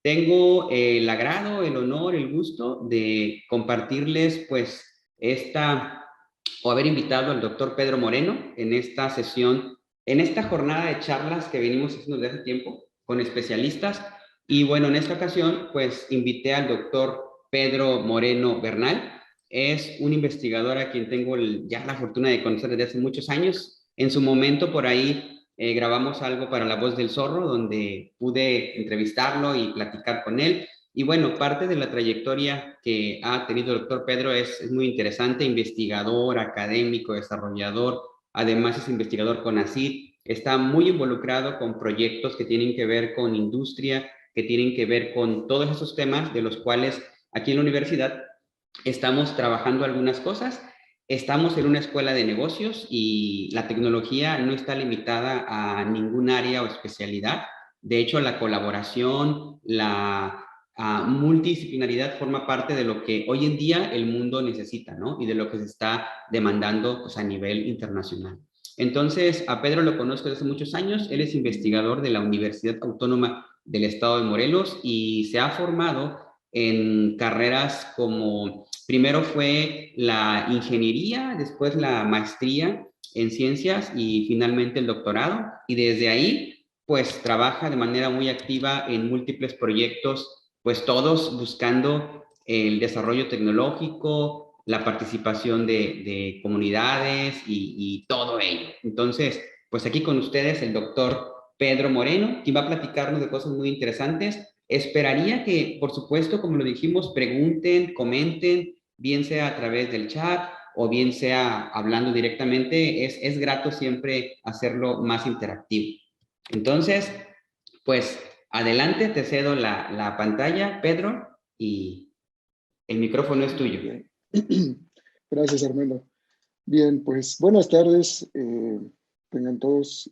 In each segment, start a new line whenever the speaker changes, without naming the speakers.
Tengo el agrado, el honor, el gusto de compartirles pues o haber invitado al doctor Pedro Moreno en esta sesión, en esta jornada de charlas que venimos haciendo desde hace tiempo con especialistas. Y bueno, en esta ocasión pues invité al doctor Pedro Moreno Bernal. Es un investigador a quien tengo ya la fortuna de conocer desde hace muchos años. En su momento por ahí grabamos algo para La Voz del Zorro, donde pude entrevistarlo y platicar con él. Y bueno, parte de la trayectoria que ha tenido el doctor Pedro es muy interesante, investigador, académico, desarrollador, además es investigador con ACID, está muy involucrado con proyectos que tienen que ver con industria, que tienen que ver con todos esos temas de los cuales aquí en la universidad estamos trabajando algunas cosas. Estamos en una escuela de negocios y la tecnología no está limitada a ningún área o especialidad. De hecho, la colaboración, la multidisciplinaridad forma parte de lo que hoy en día el mundo necesita, ¿no? Y de lo que se está demandando pues, a nivel internacional. Entonces, a Pedro lo conozco desde hace muchos años. Él es investigador de la Universidad Autónoma del Estado de Morelos y se ha formado en carreras como, primero fue la ingeniería, después la maestría en ciencias y finalmente el doctorado. Y desde ahí, pues trabaja de manera muy activa en múltiples proyectos, pues todos buscando el desarrollo tecnológico, la participación de comunidades y todo ello. Entonces, pues aquí con ustedes el doctor Pedro Moreno, quien va a platicarnos de cosas muy interesantes. Esperaría que, por supuesto, como lo dijimos, pregunten, comenten, bien sea a través del chat o bien sea hablando directamente. Es grato siempre hacerlo más interactivo. Entonces, pues adelante, te cedo la pantalla, Pedro, y el micrófono es tuyo.
Bien. Gracias, Armando. Bien, pues buenas tardes. Tengan todas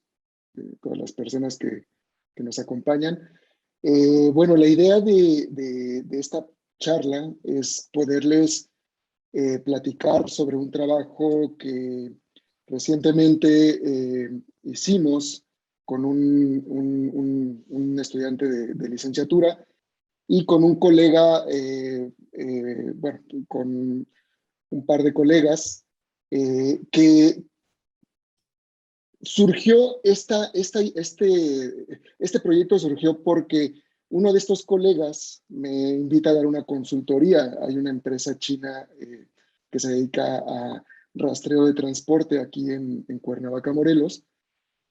las personas que nos acompañan. Bueno, la idea de esta charla es poderles platicar sobre un trabajo que recientemente hicimos con un estudiante de licenciatura y con un colega, bueno, con un par de colegas, que surgió este proyecto surgió porque uno de estos colegas me invita a dar una consultoría. Hay una empresa china que se dedica a rastreo de transporte aquí en Cuernavaca, Morelos,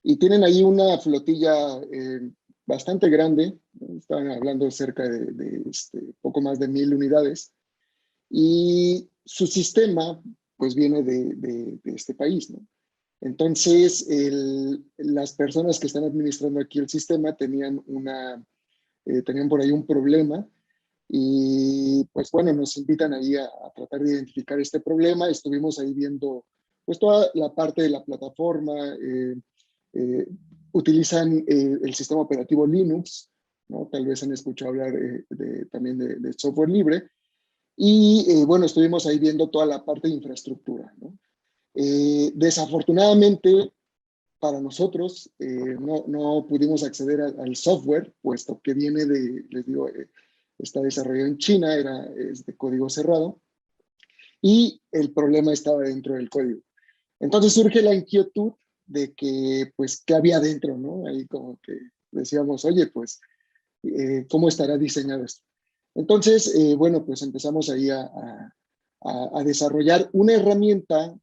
y tienen ahí una flotilla bastante grande, ¿no? Estaban hablando cerca de poco más de 1,000 unidades, y su sistema pues viene de este país, ¿no? Entonces, las personas que están administrando aquí el sistema tenían por ahí un problema y pues bueno, nos invitan ahí a tratar de identificar este problema. Estuvimos ahí viendo pues toda la parte de la plataforma. Eh, Utilizan el sistema operativo Linux, ¿no? Tal vez han escuchado hablar también de software libre. Y bueno, estuvimos ahí viendo toda la parte de infraestructura, ¿no? Desafortunadamente para nosotros no pudimos acceder al software, puesto que les digo, está desarrollado en China, es de código cerrado, y el problema estaba dentro del código. Entonces surge la inquietud de que, pues, ¿qué había dentro, no? Ahí como que decíamos, oye, pues, ¿cómo estará diseñado esto? Entonces, bueno, pues empezamos ahí a desarrollar una herramienta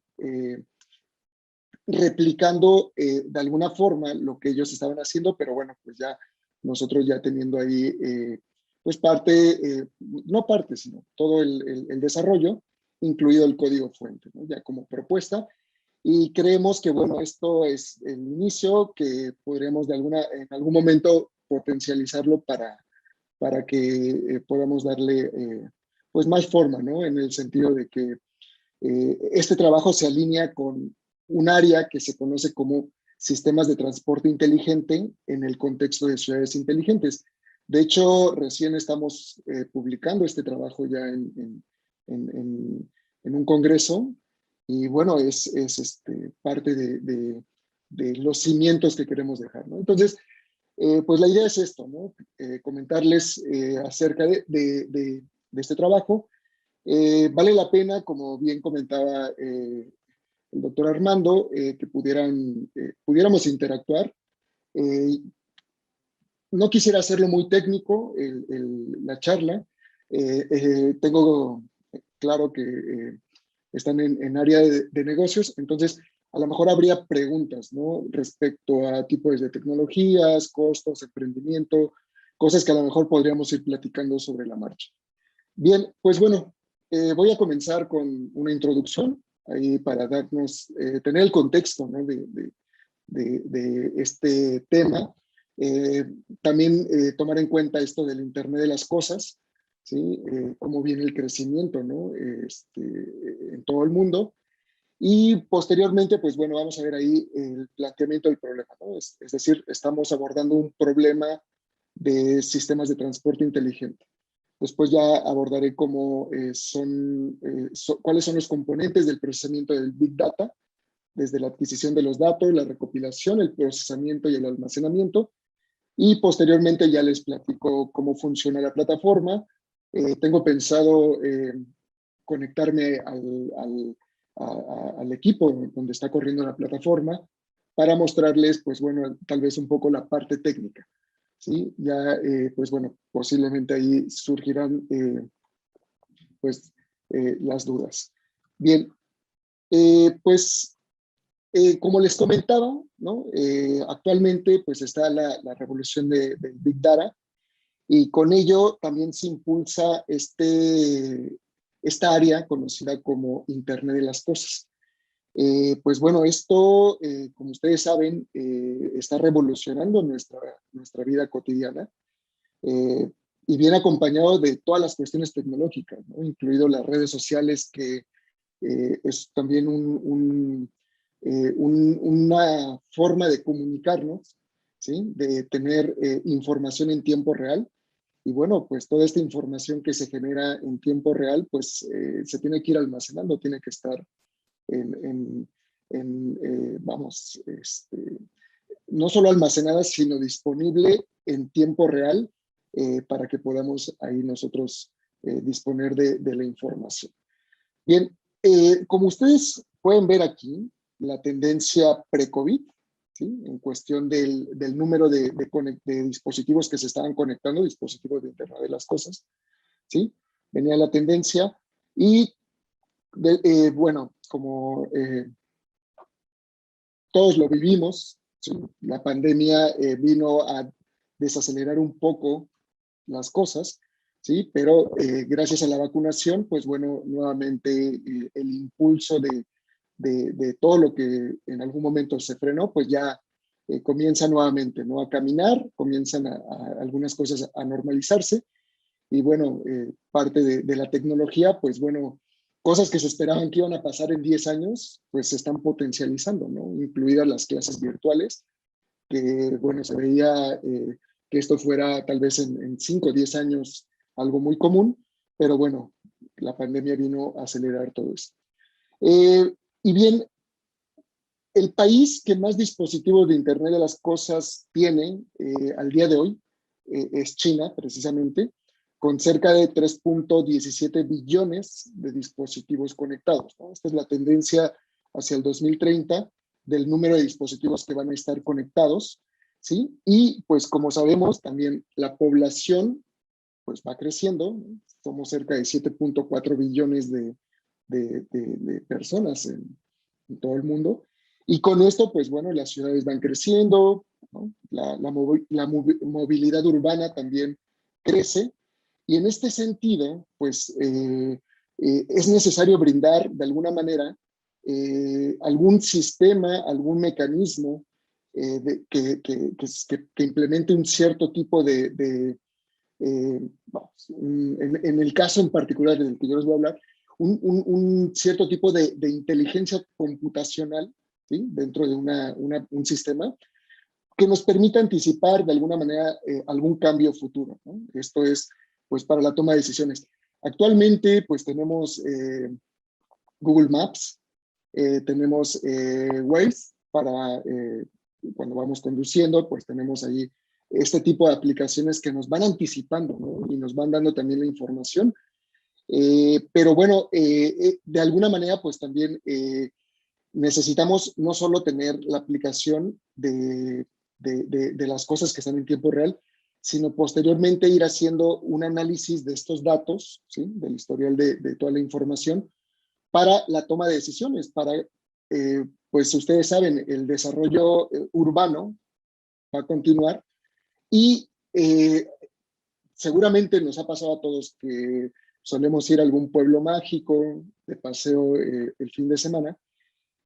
replicando de alguna forma lo que ellos estaban haciendo, pero bueno, pues ya nosotros ya teniendo ahí pues no parte, sino todo el desarrollo, incluido el código fuente, ¿no? Ya como propuesta. Y creemos que, bueno, esto es el inicio, que podríamos en algún momento potencializarlo para que podamos darle pues más forma, ¿no? En el sentido de que este trabajo se alinea con un área que se conoce como sistemas de transporte inteligente en el contexto de ciudades inteligentes. De hecho, recién estamos publicando este trabajo ya en un congreso y bueno, es parte de los cimientos que queremos dejar, ¿no? Entonces, Pues la idea es esto, ¿no? Comentarles acerca de este trabajo. Vale la pena, como bien comentaba el doctor Armando, que pudiéramos interactuar. Eh, no quisiera hacerlo muy técnico, la charla. Tengo claro que están en área de negocios, entonces a lo mejor habría preguntas, ¿no? Respecto a tipos de tecnologías, costos, emprendimiento, cosas que a lo mejor podríamos ir platicando sobre la marcha. Bien, pues bueno, voy a comenzar con una introducción ahí para tener el contexto, ¿no? de este tema. Eh, También tomar en cuenta esto del Internet de las cosas, ¿sí? Cómo viene el crecimiento, ¿no? En todo el mundo. Y posteriormente, pues bueno, vamos a ver ahí el planteamiento del problema, ¿no? Es decir, estamos abordando un problema de sistemas de transporte inteligente. Después ya abordaré cuáles son los componentes del procesamiento del Big Data, desde la adquisición de los datos, la recopilación, el procesamiento y el almacenamiento. Y posteriormente ya les platico cómo funciona la plataforma. Tengo pensado conectarme al equipo donde está corriendo la plataforma para mostrarles, pues bueno, tal vez un poco la parte técnica. ¿Sí? Ya, pues bueno, posiblemente ahí surgirán pues las dudas. Bien, pues como les comentaba, ¿no? Actualmente pues está la revolución del Big Data y con ello también se impulsa esta área conocida como Internet de las Cosas. Pues bueno, esto, como ustedes saben, está revolucionando nuestra vida cotidiana eh, y viene acompañado de todas las cuestiones tecnológicas, ¿no? Incluido las redes sociales, que es también una forma de comunicarnos, ¿sí? De tener información en tiempo real. Y bueno, pues toda esta información que se genera en tiempo real, pues se tiene que ir almacenando, tiene que estar en, vamos, no solo almacenada, sino disponible en tiempo real para que podamos ahí nosotros disponer de la información. Bien, como ustedes pueden ver aquí, la tendencia pre-COVID, ¿sí? En cuestión del número de dispositivos que se estaban conectando, dispositivos de Internet de las Cosas, ¿sí? Venía la tendencia y, bueno, como todos lo vivimos, ¿sí? La pandemia vino a desacelerar un poco las cosas, ¿sí? Pero gracias a la vacunación, pues bueno, nuevamente el impulso de todo lo que en algún momento se frenó, pues ya comienza nuevamente, ¿no? A caminar, comienzan algunas cosas a normalizarse y bueno, parte de la tecnología, pues bueno, cosas que se esperaban que iban a pasar en 10 años, pues se están potencializando, ¿no? Incluidas las clases virtuales, que bueno, se veía que esto fuera tal vez en 5 o 10 años algo muy común, pero bueno, la pandemia vino a acelerar todo esto. Y bien, el país que más dispositivos de Internet de las Cosas tiene al día de hoy es China, precisamente, con cerca de 3.17 billones de dispositivos conectados, ¿no? Esta es la tendencia hacia el 2030 del número de dispositivos que van a estar conectados, ¿sí? Y pues como sabemos, también la población pues va creciendo, ¿no? Somos cerca de 7.4 billones de personas en todo el mundo. Y con esto, pues bueno, las ciudades van creciendo, ¿no? La movilidad urbana también crece. Y en este sentido, pues es necesario brindar de alguna manera algún sistema, algún mecanismo que implemente un cierto tipo en el caso en particular del que yo les voy a hablar, un cierto tipo de inteligencia computacional, ¿sí? Dentro de un sistema que nos permita anticipar de alguna manera algún cambio futuro, ¿no? Esto es, pues, para la toma de decisiones. Actualmente, pues, tenemos Google Maps, tenemos Waze para cuando vamos conduciendo, pues tenemos ahí este tipo de aplicaciones que nos van anticipando, ¿no? Y nos van dando también la información. Pero bueno, de alguna manera, pues también necesitamos no solo tener la aplicación de las cosas que están en tiempo real, sino posteriormente ir haciendo un análisis de estos datos, ¿sí? Del historial de toda la información, para la toma de decisiones, para, pues ustedes saben, el desarrollo urbano va a continuar y seguramente nos ha pasado a todos que solemos ir a algún pueblo mágico de paseo el fin de semana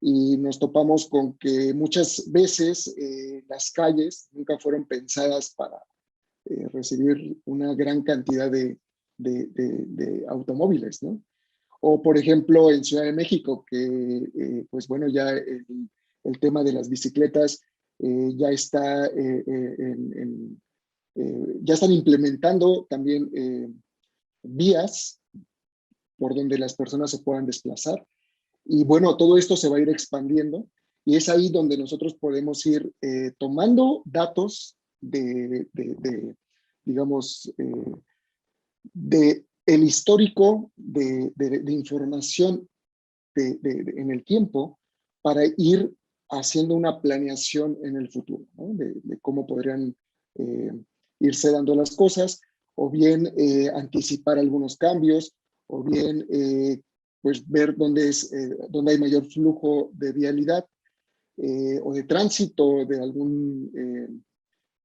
y nos topamos con que muchas veces las calles nunca fueron pensadas para recibir una gran cantidad de automóviles, ¿no? O, por ejemplo, en Ciudad de México, que, pues bueno, ya el tema de las bicicletas ya está ya están implementando también vías por donde las personas se puedan desplazar. Y bueno, todo esto se va a ir expandiendo y es ahí donde nosotros podemos ir tomando datos digamos, de el histórico de información en el tiempo para ir haciendo una planeación en el futuro, ¿no? De cómo podrían eh, irse dando las cosas, o bien anticipar algunos cambios, o bien pues ver dónde hay mayor flujo de vialidad o de tránsito de algún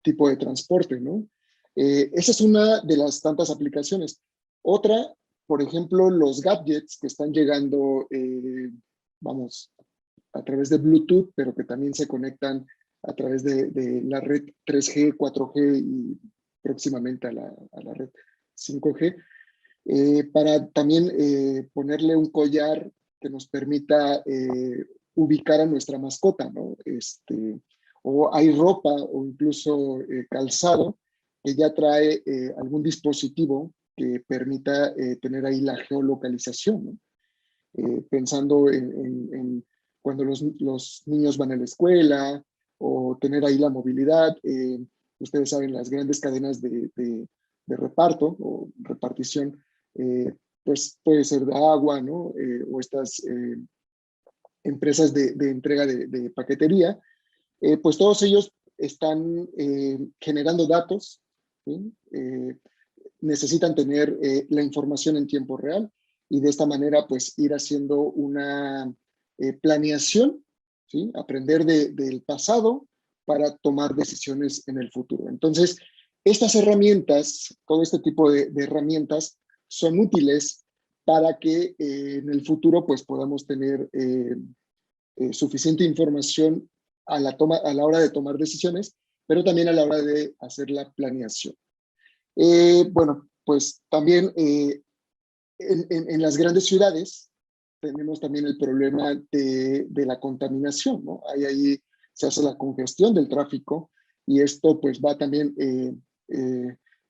tipo de transporte, ¿no? Esa es una de las tantas aplicaciones. Otra, por ejemplo, los gadgets que están llegando, vamos, a través de Bluetooth, pero que también se conectan a través de la red 3G, 4G y próximamente a la red 5G, para también ponerle un collar que nos permita ubicar a nuestra mascota, ¿no? O hay ropa o incluso calzado que ya trae algún dispositivo que permita tener ahí la geolocalización, ¿no? Pensando en cuando los niños van a la escuela o tener ahí la movilidad. Ustedes saben, las grandes cadenas de reparto o repartición, pues puede ser de agua, ¿no? O estas empresas de entrega de paquetería, pues todos ellos están generando datos, ¿sí? Necesitan tener la información en tiempo real y de esta manera pues ir haciendo una planeación, ¿sí? Aprender del pasado para tomar decisiones en el futuro. Entonces, estas herramientas, todo este tipo de herramientas son útiles para que en el futuro pues podamos tener suficiente información a la hora de tomar decisiones, pero también a la hora de hacer la planeación. Bueno, pues también en las grandes ciudades tenemos también el problema de la contaminación, ¿no? Ahí se hace la congestión del tráfico y esto pues va también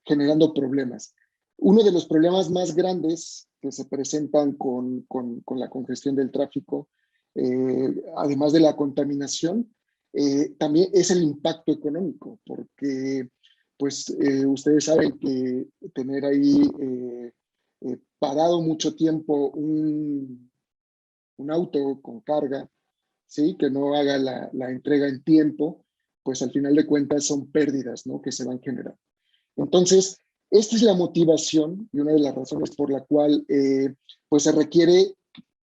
generando problemas. Uno de los problemas más grandes que se presentan con la congestión del tráfico, además de la contaminación, también es el impacto económico, porque pues ustedes saben que tener ahí parado mucho tiempo un auto con carga, ¿sí? Que no haga la entrega en tiempo, pues al final de cuentas son pérdidas, ¿no? Que se van generando. Entonces, esta es la motivación y una de las razones por la cual pues se requiere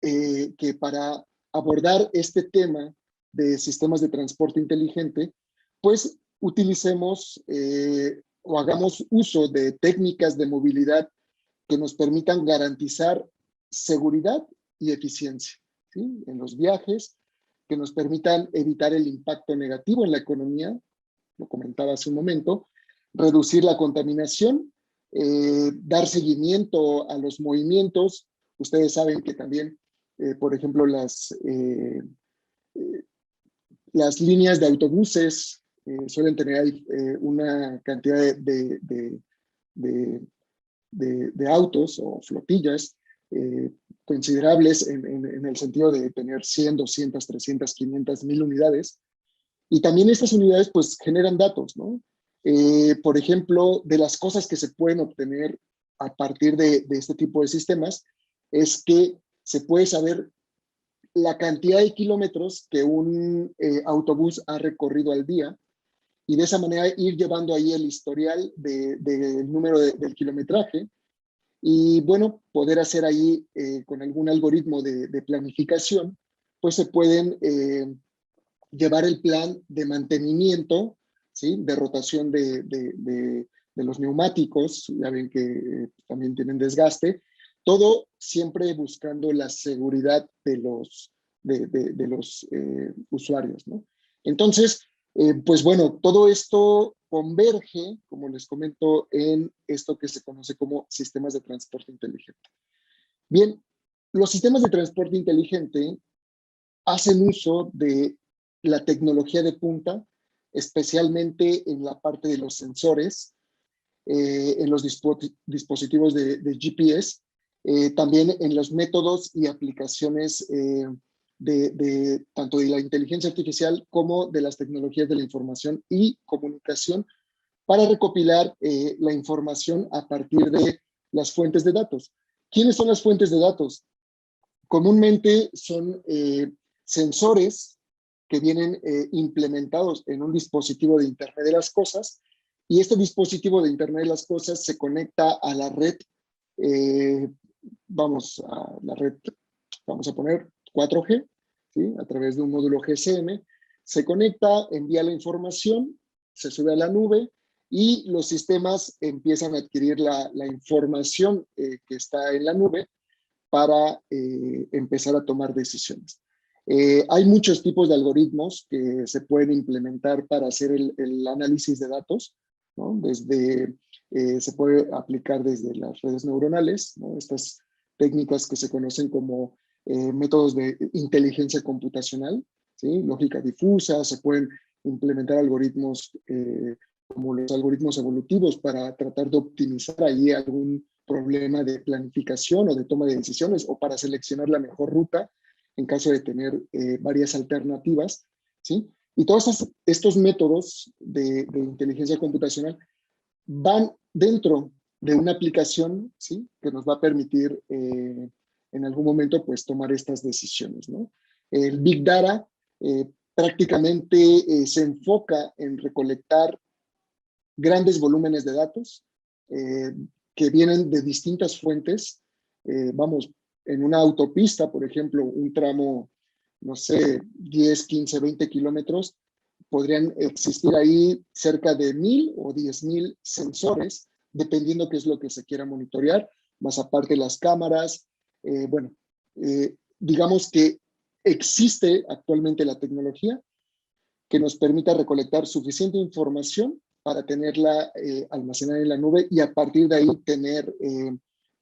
que para abordar este tema de sistemas de transporte inteligente, pues utilicemos o hagamos uso de técnicas de movilidad que nos permitan garantizar seguridad y eficiencia, ¿sí? En los viajes, que nos permitan evitar el impacto negativo en la economía, lo comentaba hace un momento, reducir la contaminación, dar seguimiento a los movimientos. Ustedes saben que también, por ejemplo, las líneas de autobuses suelen tener ahí, una cantidad de autos o flotillas considerables en el sentido de tener 100, 200, 300, 500, 1000 unidades. Y también estas unidades pues generan datos, ¿no? Por ejemplo, de las cosas que se pueden obtener a partir de este tipo de sistemas es que se puede saber la cantidad de kilómetros que un autobús ha recorrido al día y de esa manera ir llevando ahí el historial del número del kilometraje y bueno, poder hacer ahí con algún algoritmo de planificación, pues se pueden llevar el plan de mantenimiento, ¿sí? De rotación de los neumáticos, ya ven que también tienen desgaste, todo siempre buscando la seguridad de los usuarios, ¿no? Entonces, pues bueno, todo esto converge, como les comento, en esto que se conoce como sistemas de transporte inteligente. Bien, los sistemas de transporte inteligente hacen uso de la tecnología de punta, especialmente en la parte de los sensores, en los dispositivos de GPS, también en los métodos y aplicaciones tanto de la inteligencia artificial como de las tecnologías de la información y comunicación para recopilar la información a partir de las fuentes de datos. ¿Quiénes son las fuentes de datos? Comúnmente son sensores que vienen implementados en un dispositivo de Internet de las Cosas y este dispositivo de Internet de las Cosas se conecta a la red, vamos a poner 4G, ¿sí? A través de un módulo GSM, se conecta, envía la información, se sube a la nube y los sistemas empiezan a adquirir la información que está en la nube para empezar a tomar decisiones. Hay muchos tipos de algoritmos que se pueden implementar para hacer el análisis de datos, ¿no? Se puede aplicar desde las redes neuronales, ¿no? Estas técnicas que se conocen como métodos de inteligencia computacional, ¿sí? Lógica difusa, se pueden implementar algoritmos como los algoritmos evolutivos para tratar de optimizar ahí algún problema de planificación o de toma de decisiones o para seleccionar la mejor ruta en caso de tener varias alternativas, ¿sí? Y todos estos métodos de inteligencia computacional van dentro de una aplicación, ¿sí? Que nos va a permitir en algún momento pues tomar estas decisiones, ¿no? El Big Data prácticamente se enfoca en recolectar grandes volúmenes de datos que vienen de distintas fuentes. Vamos, en una autopista, por ejemplo, un tramo, no sé, 10, 15, 20 kilómetros, podrían existir ahí cerca de 1,000 o 10,000 sensores, dependiendo qué es lo que se quiera monitorear, más aparte las cámaras. Digamos que existe actualmente la tecnología que nos permita recolectar suficiente información para tenerla almacenada en la nube y a partir de ahí tener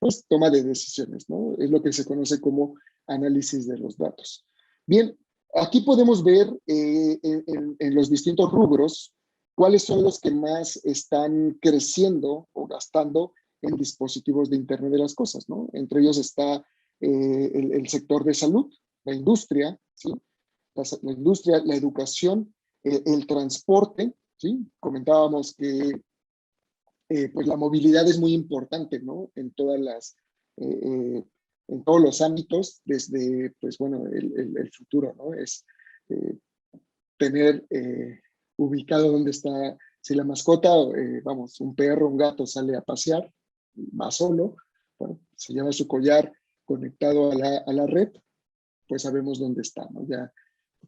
pues toma de decisiones, ¿no? Es lo que se conoce como análisis de los datos. Bien, aquí podemos ver en los distintos rubros cuáles son los que más están creciendo o gastando en dispositivos de Internet de las Cosas, ¿no? Entre ellos está el sector de salud, la industria, ¿sí? La industria, la educación, el transporte, ¿sí? Comentábamos que pues la movilidad es muy importante, ¿no? En todos los ámbitos, desde, pues bueno, el futuro, ¿no? Es tener ubicado dónde está, si la mascota, vamos, un perro, un gato sale a pasear, va solo, bueno, se lleva su collar conectado a la red, pues sabemos dónde está, ¿no? Ya,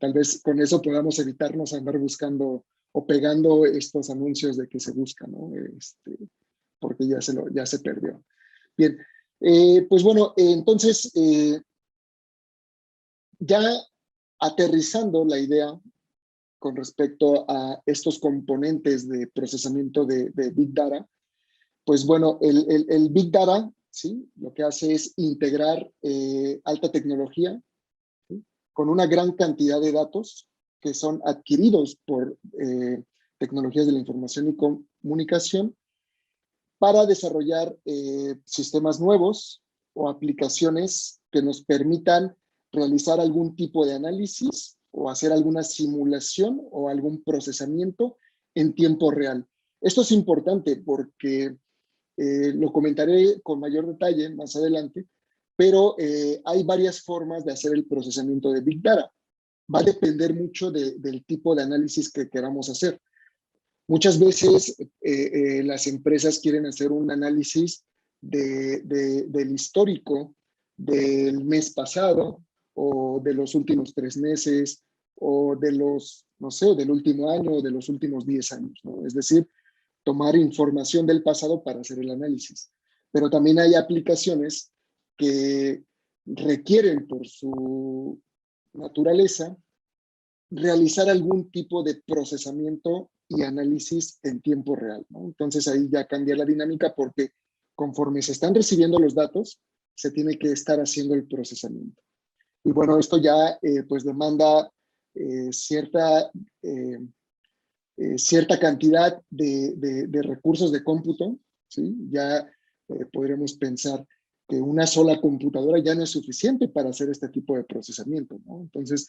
tal vez con eso podamos evitarnos andar buscando o pegando estos anuncios de que se busca, ¿no? Porque ya se perdió. Bien, pues bueno, entonces, ya aterrizando la idea con respecto a estos componentes de procesamiento de Big Data, pues bueno, el Big Data, ¿sí? Lo que hace es integrar alta tecnología, ¿sí? Con una gran cantidad de datos que son adquiridos por tecnologías de la información y comunicación para desarrollar sistemas nuevos o aplicaciones que nos permitan realizar algún tipo de análisis o hacer alguna simulación o algún procesamiento en tiempo real. Esto es importante porque lo comentaré con mayor detalle más adelante, pero hay varias formas de hacer el procesamiento de Big Data. Va a depender mucho del tipo de análisis que queramos hacer. Muchas veces las empresas quieren hacer un análisis del histórico del mes pasado o de los últimos 3 meses o de los, no sé, del último año o de los últimos 10 años, ¿no? Es decir, tomar información del pasado para hacer el análisis. Pero también hay aplicaciones que requieren por su naturaleza realizar algún tipo de procesamiento y análisis en tiempo real, ¿no? Entonces ahí ya cambia la dinámica porque conforme se están recibiendo los datos, se tiene que estar haciendo el procesamiento. Y bueno, esto ya pues demanda cierta, cierta cantidad de recursos de cómputo, ¿sí? Ya podremos pensar que una sola computadora ya no es suficiente para hacer este tipo de procesamiento, ¿no? Entonces,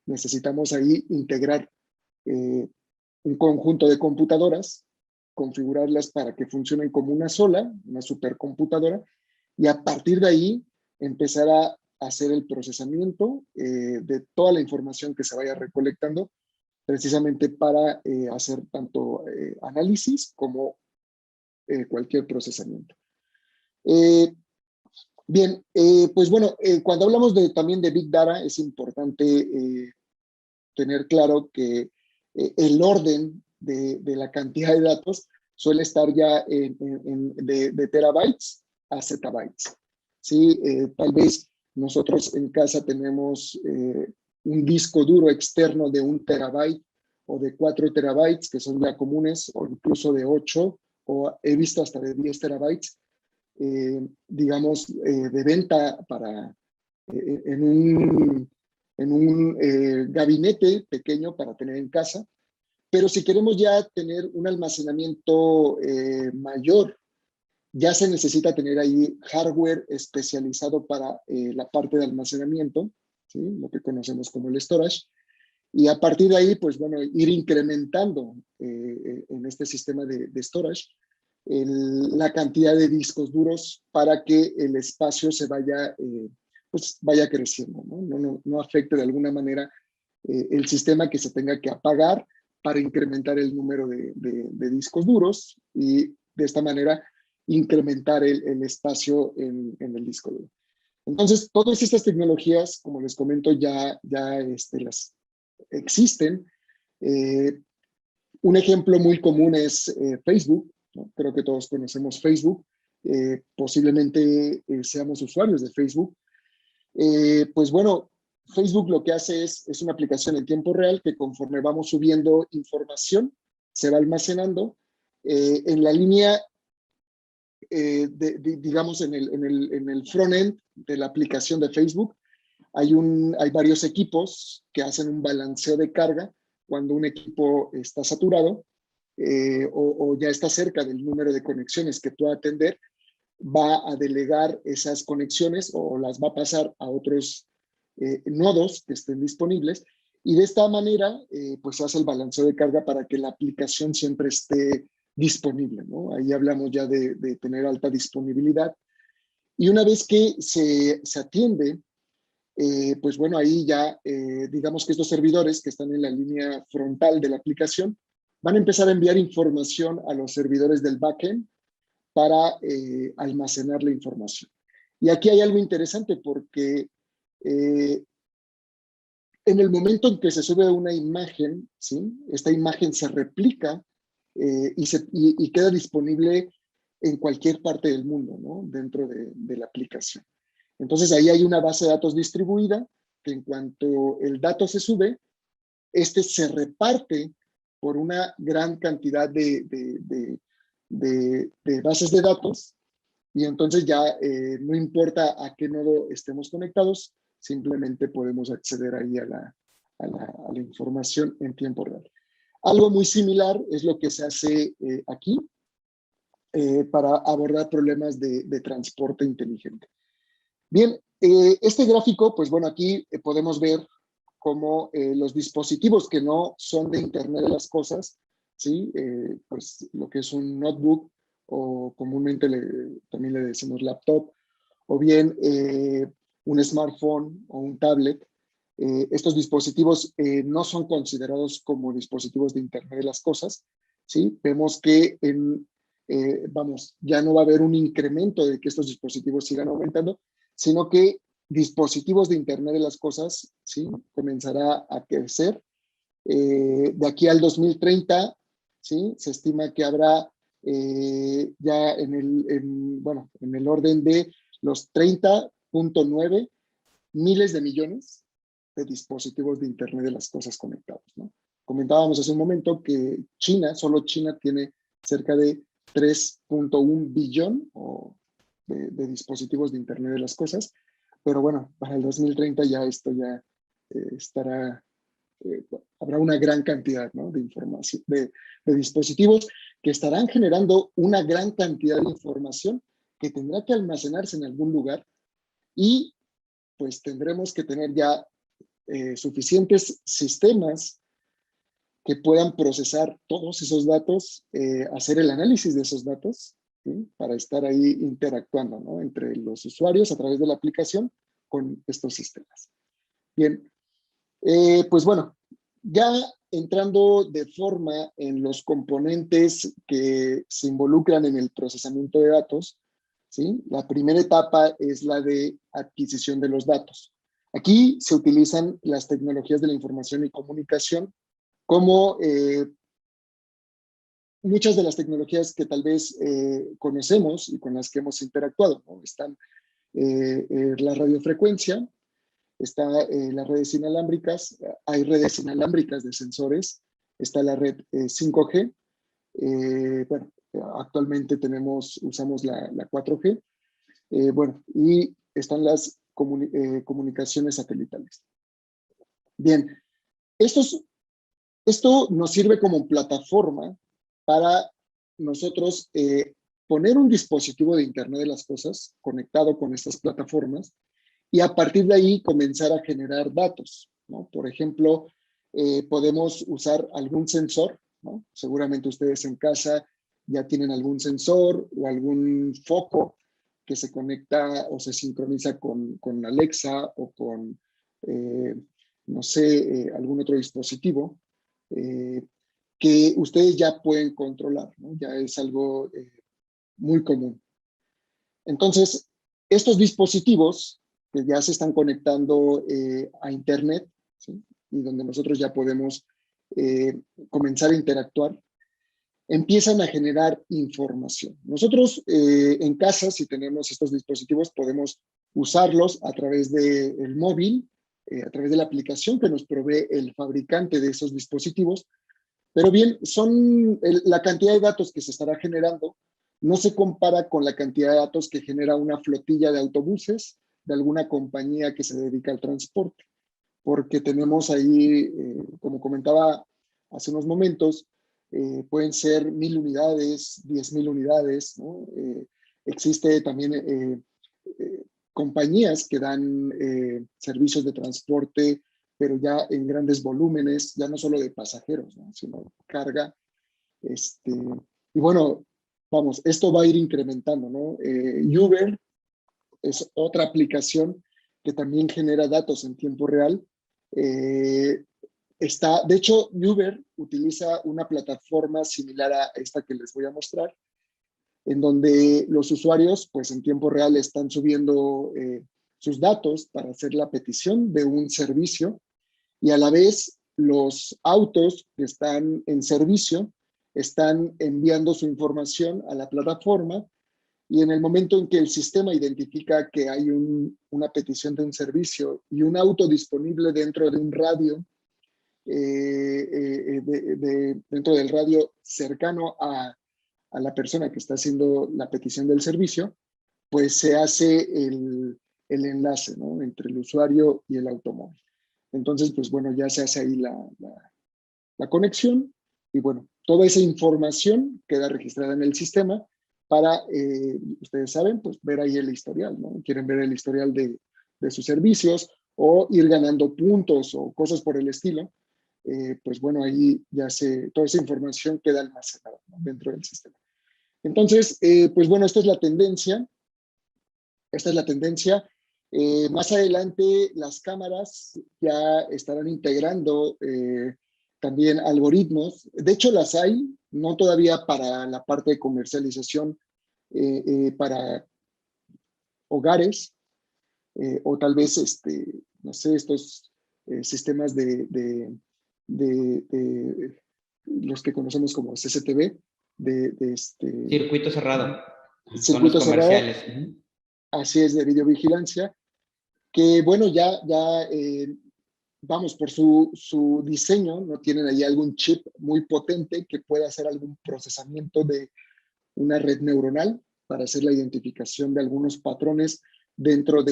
necesitamos ahí integrar un conjunto de computadoras, configurarlas para que funcionen como una sola, una supercomputadora, y a partir de ahí empezar a hacer el procesamiento de toda la información que se vaya recolectando, precisamente para hacer tanto análisis como cualquier procesamiento. Bien, pues bueno, cuando hablamos también de Big Data, es importante tener claro que el orden de la cantidad de datos suele estar ya de terabytes a zettabytes. ¿Sí? Tal vez nosotros en casa tenemos un disco duro externo de 1 terabyte o de 4 terabytes, que son ya comunes, o incluso de 8, o he visto hasta de 10 terabytes, digamos, de venta para, en un gabinete pequeño para tener en casa. Pero si queremos ya tener un almacenamiento mayor, ya se necesita tener ahí hardware especializado para la parte de almacenamiento, ¿sí? Lo que conocemos como el storage. Y a partir de ahí, pues bueno, ir incrementando en este sistema de storage la cantidad de discos duros para que el espacio se vaya, pues vaya creciendo, ¿no? No afecte de alguna manera el sistema que se tenga que apagar para incrementar el número de discos duros y de esta manera incrementar el espacio en el disco duro. Entonces, todas estas tecnologías, como les comento, ya las existen. Un ejemplo muy común es Facebook, ¿no? Creo que todos conocemos Facebook. Posiblemente seamos usuarios de Facebook. Pues bueno, Facebook lo que hace es una aplicación en tiempo real que conforme vamos subiendo información, se va almacenando en la línea, digamos, en el front-end de la aplicación de Facebook. Hay varios equipos que hacen un balanceo de carga cuando un equipo está saturado o ya está cerca del número de conexiones que pueda atender, va a delegar esas conexiones o las va a pasar a otros nodos que estén disponibles y de esta manera pues se hace el balanceo de carga para que la aplicación siempre esté disponible, ¿no? Ahí hablamos ya de tener alta disponibilidad y una vez que se atiende, pues bueno, ahí ya digamos que estos servidores que están en la línea frontal de la aplicación van a empezar a enviar información a los servidores del backend para almacenar la información. Y aquí hay algo interesante porque en el momento en que se sube una imagen, ¿sí? Esta imagen se replica y queda disponible en cualquier parte del mundo, ¿no? Dentro de la aplicación. Entonces ahí hay una base de datos distribuida que en cuanto el dato se sube, este se reparte por una gran cantidad de bases de datos y entonces ya no importa a qué nodo estemos conectados, simplemente podemos acceder ahí a la información en tiempo real. Algo muy similar es lo que se hace aquí para abordar problemas de transporte inteligente. Bien, este gráfico, pues bueno, aquí podemos ver cómo los dispositivos que no son de Internet de las Cosas ¿sí? Pues lo que es un notebook o comúnmente también le decimos laptop, o bien un smartphone o un tablet. Estos dispositivos no son considerados como dispositivos de Internet de las Cosas, ¿sí? Vemos que vamos, ya no va a haber un incremento de que estos dispositivos sigan aumentando, sino que dispositivos de Internet de las Cosas, ¿sí? Comenzará a crecer. De aquí al 2030, ¿sí? Se estima que habrá ya en el orden de los 30.9 miles de millones de dispositivos de Internet de las Cosas conectados, ¿no? Comentábamos hace un momento que China, solo China tiene cerca de 3.1 billón de dispositivos de Internet de las Cosas, pero bueno, para el 2030 ya esto ya estará, habrá una gran cantidad, ¿no? De información, de dispositivos que estarán generando una gran cantidad de información que tendrá que almacenarse en algún lugar y pues tendremos que tener ya suficientes sistemas que puedan procesar todos esos datos, hacer el análisis de esos datos, ¿sí? Para estar ahí interactuando, ¿no? Entre los usuarios a través de la aplicación con estos sistemas. Bien, pues bueno, ya entrando de forma en los componentes que se involucran en el procesamiento de datos, ¿sí? La primera etapa es la de adquisición de los datos. Aquí se utilizan las tecnologías de la información y comunicación como muchas de las tecnologías que tal vez conocemos y con las que hemos interactuado, ¿no? Están la radiofrecuencia, está las redes inalámbricas, hay redes inalámbricas de sensores, está la red 5G, bueno, actualmente usamos la 4G, bueno, y están las comunicaciones satelitales. Bien, esto nos sirve como plataforma para nosotros poner un dispositivo de Internet de las Cosas conectado con estas plataformas y a partir de ahí comenzar a generar datos, ¿no? Por ejemplo, podemos usar algún sensor, ¿no? Seguramente ustedes en casa ya tienen algún sensor o algún foco que se conecta o se sincroniza con Alexa o con, no sé, algún otro dispositivo que ustedes ya pueden controlar, ¿no? Ya es algo muy común. Entonces, estos dispositivos que ya se están conectando a Internet, ¿sí? Y donde nosotros ya podemos comenzar a interactuar, empiezan a generar información. Nosotros en casa, si tenemos estos dispositivos, podemos usarlos a través del móvil, a través de la aplicación que nos provee el fabricante de esos dispositivos, pero bien, la cantidad de datos que se estará generando no se compara con la cantidad de datos que genera una flotilla de autobuses de alguna compañía que se dedica al transporte, porque tenemos ahí, como comentaba hace unos momentos, pueden ser 1,000 unidades, 10,000 unidades, ¿no? Existe también compañías que dan servicios de transporte, pero ya en grandes volúmenes, ya no solo de pasajeros, ¿no? Sino carga. Y bueno, vamos, esto va a ir incrementando, ¿no? Uber es otra aplicación que también genera datos en tiempo real. De hecho, Uber utiliza una plataforma similar a esta que les voy a mostrar, en donde los usuarios, pues en tiempo real, están subiendo sus datos para hacer la petición de un servicio y a la vez los autos que están en servicio están enviando su información a la plataforma y en el momento en que el sistema identifica que hay una petición de un servicio y un auto disponible dentro de un radio, dentro del radio cercano a la persona que está haciendo la petición del servicio, pues se hace el enlace, ¿no? Entre el usuario y el automóvil. Entonces, pues bueno, ya se hace ahí la conexión y bueno, toda esa información queda registrada en el sistema para, ustedes saben, pues ver ahí el historial, ¿no? Quieren ver el historial de sus servicios o ir ganando puntos o cosas por el estilo. pues bueno, ahí ya toda esa información queda almacenada, ¿no?, dentro del sistema. Entonces, pues bueno, esta es la tendencia. Esta es la tendencia. Más adelante, las cámaras ya estarán integrando también algoritmos. De hecho, las hay, no todavía para la parte de comercialización para hogares, o tal vez, no sé, estos sistemas de los que conocemos como CCTV,
Circuito cerrado, con los
circuito cerrado,
comerciales.
así es, de videovigilancia, que bueno, vamos, por su diseño, no tienen ahí algún chip muy potente que pueda hacer algún procesamiento de una red neuronal para hacer la identificación de algunos patrones dentro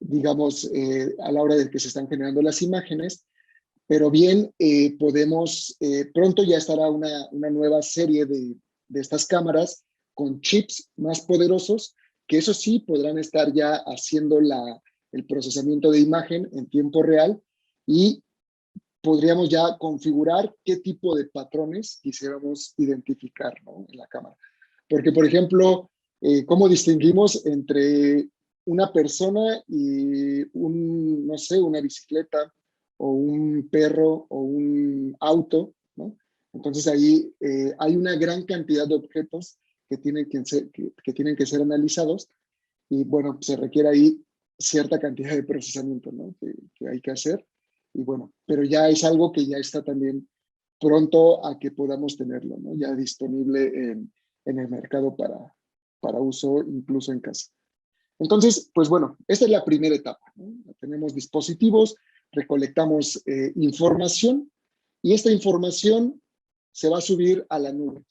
digamos, a la hora de que se están generando las imágenes, pero bien pronto ya estará una nueva serie de estas cámaras con chips más poderosos, que eso sí podrán estar ya haciendo el procesamiento de imagen en tiempo real y podríamos ya configurar qué tipo de patrones quisiéramos identificar, ¿no?, en la cámara. Porque, por ejemplo, ¿cómo distinguimos entre una persona y no sé, una bicicleta o un perro o un auto, ¿no? Entonces ahí hay una gran cantidad de objetos que tienen que ser analizados y bueno, se requiere ahí cierta cantidad de procesamiento, ¿no?, que hay que hacer. Y bueno, pero ya es algo que ya está también pronto a que podamos tenerlo, ¿no?, ya disponible en el mercado para uso incluso en casa. Entonces, pues bueno, esta es la primera etapa, ¿no? Tenemos dispositivos, recolectamos información y esta información se va a subir a la nube.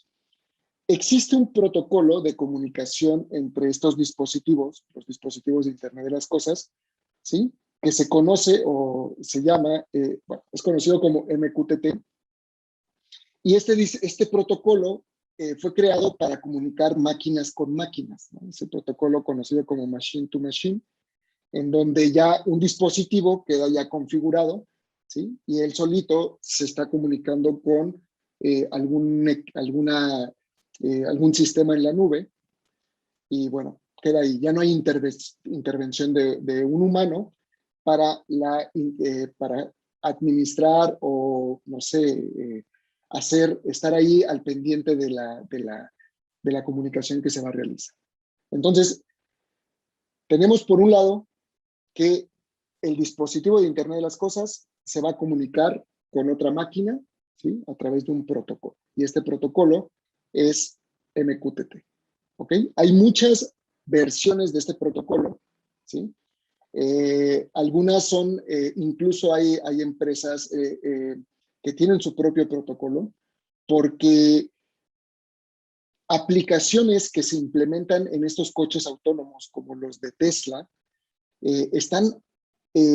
Existe un protocolo de comunicación entre estos dispositivos, los dispositivos de Internet de las Cosas, ¿sí?, que se conoce o se llama, bueno, es conocido como MQTT. Y este protocolo fue creado para comunicar máquinas con máquinas, ¿no? Ese protocolo conocido como Machine to Machine, en donde ya un dispositivo queda ya configurado, ¿sí?, y él solito se está comunicando con algún sistema en la nube, y bueno, queda ahí. Ya no hay intervención de un humano para administrar o, no sé, estar ahí al pendiente de la comunicación que se va a realizar. Entonces, tenemos por un lado que el dispositivo de Internet de las Cosas se va a comunicar con otra máquina, ¿sí?, a través de un protocolo. Y este protocolo es MQTT. ¿Ok? Hay muchas versiones de este protocolo, ¿sí? Algunas son, incluso hay empresas que tienen su propio protocolo, porque aplicaciones que se implementan en estos coches autónomos, como los de Tesla, están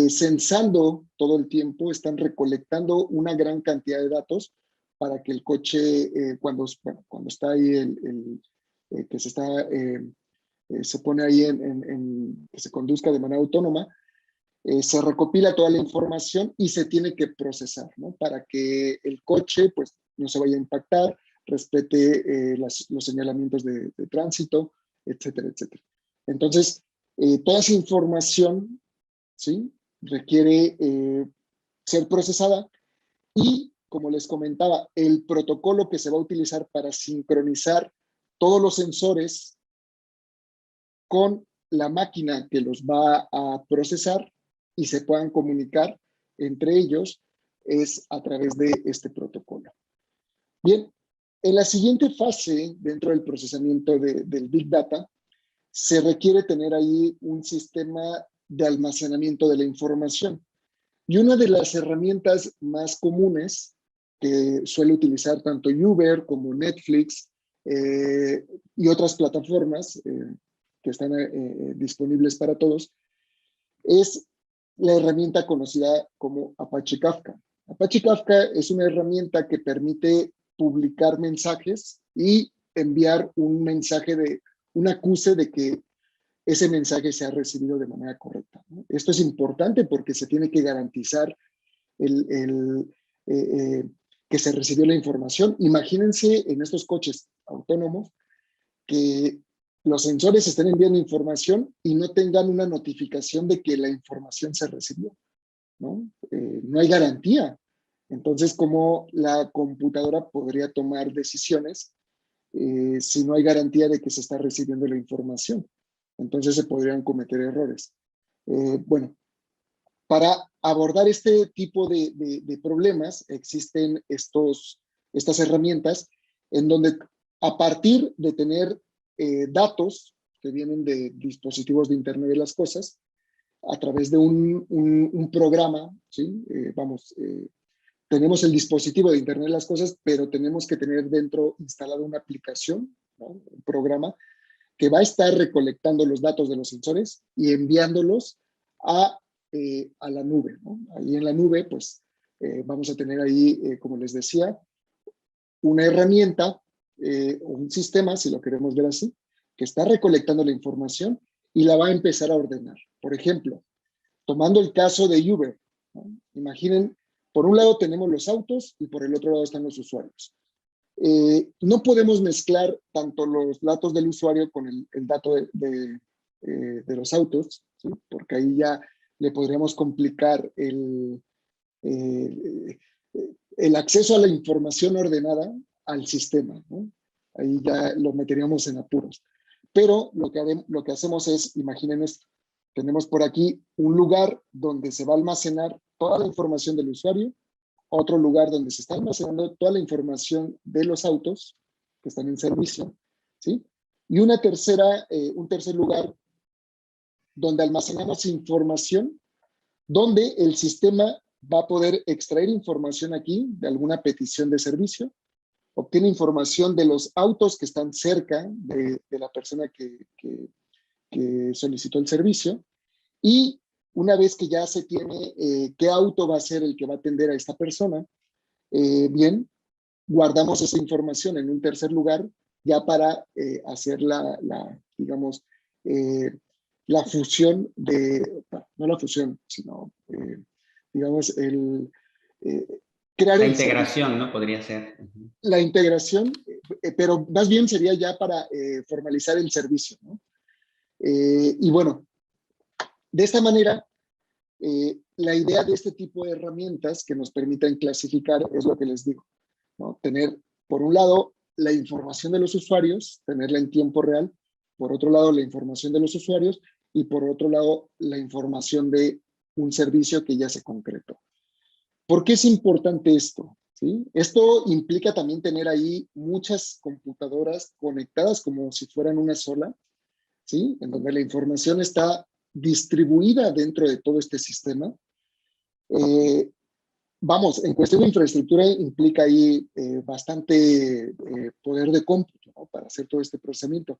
censando todo el tiempo, están recolectando una gran cantidad de datos para que el coche, cuando está ahí que se pone ahí que se conduzca de manera autónoma, se recopila toda la información y se tiene que procesar, ¿no?, para que el coche pues no se vaya a impactar, respete los señalamientos de tránsito, etcétera, etcétera. Entonces, toda esa información, ¿sí?, requiere ser procesada y, como les comentaba, el protocolo que se va a utilizar para sincronizar todos los sensores con la máquina que los va a procesar y se puedan comunicar entre ellos es a través de este protocolo. Bien, en la siguiente fase dentro del procesamiento del Big Data se requiere tener ahí un sistema de almacenamiento de la información. Y una de las herramientas más comunes que suele utilizar tanto Uber como Netflix y otras plataformas que están disponibles para todos, es la herramienta conocida como Apache Kafka. Apache Kafka es una herramienta que permite publicar mensajes y enviar un acuse de que ese mensaje se ha recibido de manera correcta, ¿no? Esto es importante porque se tiene que garantizar el, el, que se recibió la información. Imagínense en estos coches autónomos que los sensores estén enviando información y no tengan una notificación de que la información se recibió, ¿no? No hay garantía. Entonces, ¿cómo la computadora podría tomar decisiones si no hay garantía de que se está recibiendo la información? Entonces se podrían cometer errores. Bueno, para abordar este tipo de problemas existen estas herramientas en donde a partir de tener datos que vienen de dispositivos de Internet de las Cosas, a través de un programa, ¿sí? Tenemos el dispositivo de Internet de las Cosas, pero tenemos que tener dentro instalada una aplicación, ¿no? Un programa que va a estar recolectando los datos de los sensores y enviándolos a la nube, ¿no? Ahí en la nube, pues, vamos a tener ahí, como les decía, una herramienta, un sistema, si lo queremos ver así, que está recolectando la información y la va a empezar a ordenar. Por ejemplo, tomando el caso de Uber, ¿no? Imaginen, por un lado tenemos los autos y por el otro lado están los usuarios. No podemos mezclar tanto los datos del usuario con el dato de los autos, ¿sí? Porque ahí ya le podríamos complicar el acceso a la información ordenada al sistema, ¿no? Ahí ya lo meteríamos en apuros. Pero lo que hacemos es, imaginen esto, tenemos por aquí un lugar donde se va a almacenar toda la información del usuario, otro lugar donde se está almacenando toda la información de los autos que están en servicio, ¿sí? Y un tercer lugar donde almacenamos información, donde el sistema va a poder extraer información aquí de alguna petición de servicio, obtiene información de los autos que están cerca de la persona que solicitó el servicio, y una vez que ya se tiene qué auto va a ser el que va a atender a esta persona, bien, guardamos esa información en un tercer lugar ya para hacer digamos, la fusión no la fusión, sino, digamos, crear
La
el
integración,
servicio.
¿no? Podría ser.
La integración, pero más bien sería ya para formalizar el servicio, ¿no? Y bueno, de esta manera, la idea de este tipo de herramientas que nos permiten clasificar es lo que les digo, ¿no? Tener, por un lado, la información de los usuarios, tenerla en tiempo real, por otro lado, la información de los usuarios y por otro lado, la información de un servicio que ya se concretó. ¿Por qué es importante esto? ¿Sí? Esto implica también tener ahí muchas computadoras conectadas como si fueran una sola, ¿sí? En donde la información está distribuida dentro de todo este sistema. Vamos, en cuestión de infraestructura implica ahí bastante poder de cómputo, ¿no? Para hacer todo este procesamiento.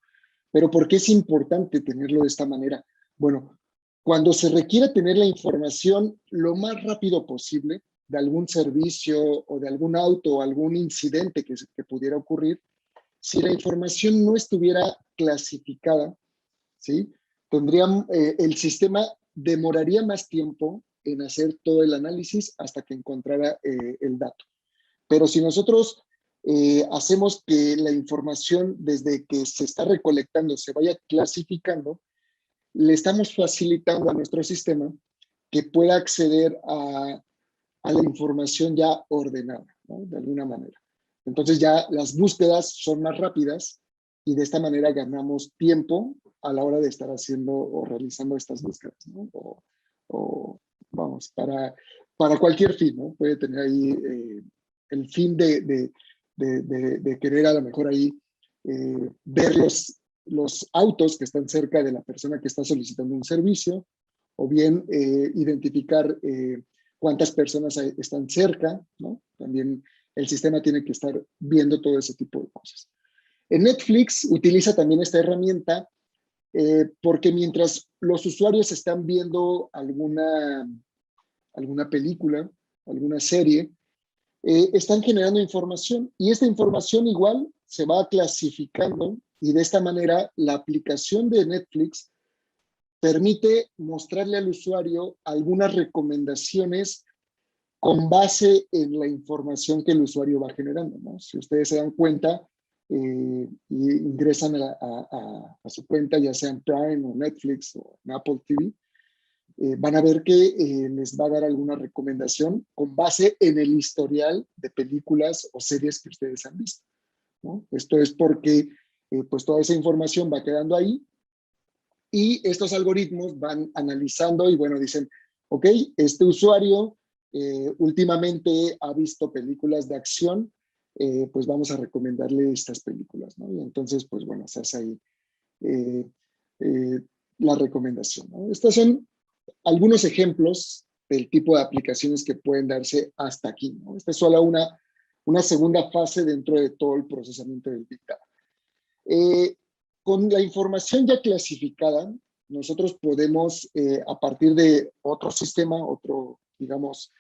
Pero ¿por qué es importante tenerlo de esta manera? Bueno, cuando se requiere tener la información lo más rápido posible de algún servicio o de algún auto o algún incidente que pudiera ocurrir, si la información no estuviera clasificada, ¿sí? El sistema demoraría más tiempo en hacer todo el análisis hasta que encontrara el dato. Pero si nosotros hacemos que la información desde que se está recolectando se vaya clasificando, le estamos facilitando a nuestro sistema que pueda acceder a la información ya ordenada, ¿no? De alguna manera. Entonces ya las búsquedas son más rápidas y de esta manera ganamos tiempo a la hora de estar haciendo o realizando estas búsquedas, ¿no? Vamos, para cualquier fin, ¿no? Puede tener ahí el fin de querer a lo mejor ahí ver los autos que están cerca de la persona que está solicitando un servicio, o bien identificar cuántas personas están cerca, ¿no? También el sistema tiene que estar viendo todo ese tipo de cosas. En Netflix utiliza también esta herramienta porque mientras los usuarios están viendo alguna película, alguna serie, están generando información y esta información igual se va clasificando y de esta manera la aplicación de Netflix permite mostrarle al usuario algunas recomendaciones con base en la información que el usuario va generando, ¿no? Si ustedes se dan cuenta y ingresan a su cuenta, ya sea en Prime o Netflix o en Apple TV, van a ver que les va a dar alguna recomendación con base en el historial de películas o series que ustedes han visto, ¿no? Esto es porque pues toda esa información va quedando ahí y estos algoritmos van analizando y bueno, dicen, ok, este usuario últimamente ha visto películas de acción, pues vamos a recomendarle estas películas, ¿no? Y entonces, pues bueno, se hace ahí eh, eh, la recomendación, ¿no? Estos son algunos ejemplos del tipo de aplicaciones que pueden darse hasta aquí, ¿no? Esta es solo una segunda fase dentro de todo el procesamiento del Big Data. Con la información ya clasificada, nosotros podemos, a partir de otro sistema, otro, digamos,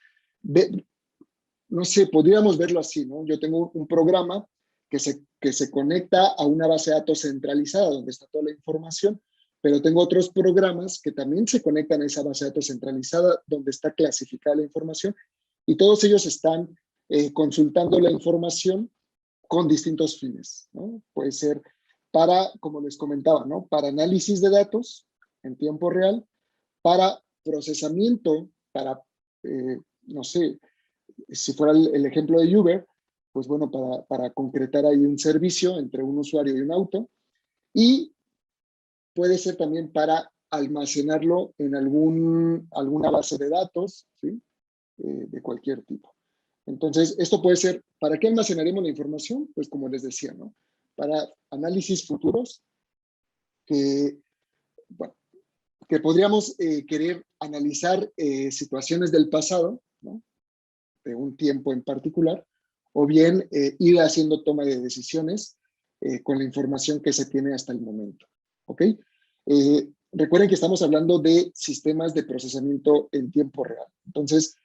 no sé, podríamos verlo así, ¿no? Yo tengo un programa que se conecta a una base de datos centralizada donde está toda la información, pero tengo otros programas que también se conectan a esa base de datos centralizada donde está clasificada la información y todos ellos están consultando la información con distintos fines, ¿no? Puede ser para, como les comentaba, ¿no? Para análisis de datos en tiempo real, para procesamiento, para, no sé, si fuera el ejemplo de Uber, pues bueno, para concretar ahí un servicio entre un usuario y un auto, y puede ser también para almacenarlo en alguna base de datos, ¿sí? De cualquier tipo. Entonces, esto puede ser, ¿para qué almacenaremos la información? Pues como les decía, ¿no? Para análisis futuros que, bueno, que podríamos querer analizar situaciones del pasado, ¿no? De un tiempo en particular, o bien ir haciendo toma de decisiones con la información que se tiene hasta el momento. ¿Ok? Recuerden que estamos hablando de sistemas de procesamiento en tiempo real. Entonces,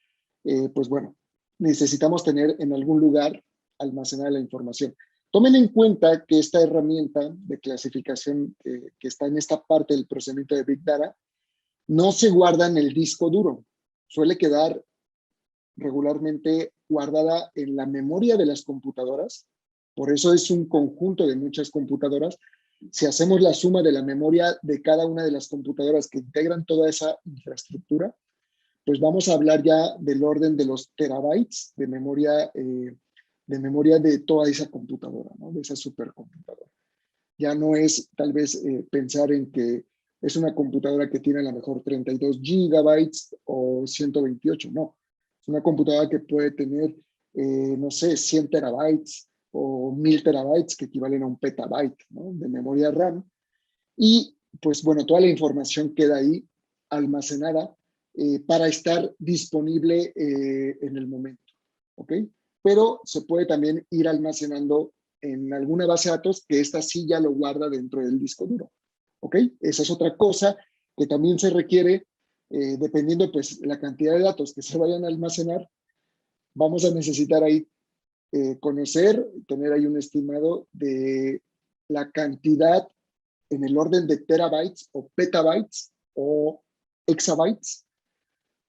pues bueno, necesitamos tener en algún lugar almacenada la información. Tomen en cuenta que esta herramienta de clasificación que está en esta parte del procesamiento de Big Data no se guarda en el disco duro. Suele quedar regularmente guardada en la memoria de las computadoras. Por eso es un conjunto de muchas computadoras. Si hacemos la suma de la memoria de cada una de las computadoras que integran toda esa infraestructura, pues vamos a hablar ya del orden de los terabytes de memoria de toda esa computadora, ¿no? De esa supercomputadora. Ya no es tal vez pensar en que es una computadora que tiene a lo mejor 32 gigabytes o 128, no. Es una computadora que puede tener, no sé, 100 terabytes o 1000 terabytes que equivalen a un petabyte, ¿no? De memoria RAM. Y pues bueno, toda la información queda ahí almacenada para estar disponible en el momento, ¿ok? Pero se puede también ir almacenando en alguna base de datos que esta sí ya lo guarda dentro del disco duro, ¿ok? Esa es otra cosa que también se requiere, dependiendo pues la cantidad de datos que se vayan a almacenar, vamos a necesitar ahí conocer, tener ahí un estimado de la cantidad en el orden de terabytes o petabytes o exabytes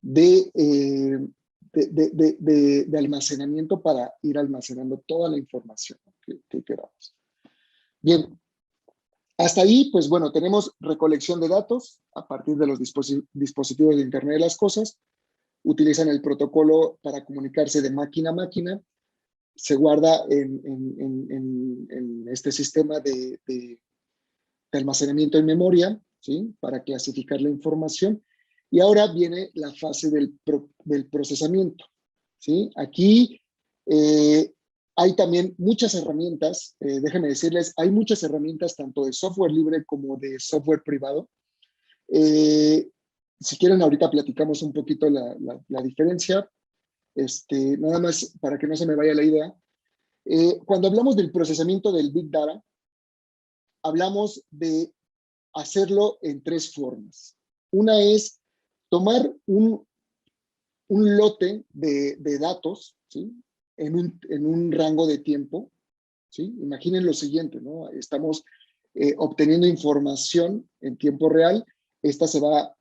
de, de almacenamiento para ir almacenando toda la información que queramos. Bien, hasta ahí, pues bueno, tenemos recolección de datos a partir de los dispositivos de Internet de las Cosas. Utilizan el protocolo para comunicarse de máquina a máquina. Se guarda en este sistema de almacenamiento en memoria, ¿sí? Para clasificar la información. Y ahora viene la fase del procesamiento, ¿sí? Aquí hay también muchas herramientas, déjenme decirles, hay muchas herramientas tanto de software libre como de software privado. Si quieren, ahorita platicamos un poquito la diferencia, nada más para que no se me vaya la idea. Cuando hablamos del procesamiento del Big Data, hablamos de hacerlo en tres formas. Una es tomar un lote de datos, ¿sí? En un rango de tiempo, ¿sí? Imaginen lo siguiente, ¿no? Estamos obteniendo información en tiempo real, esta se va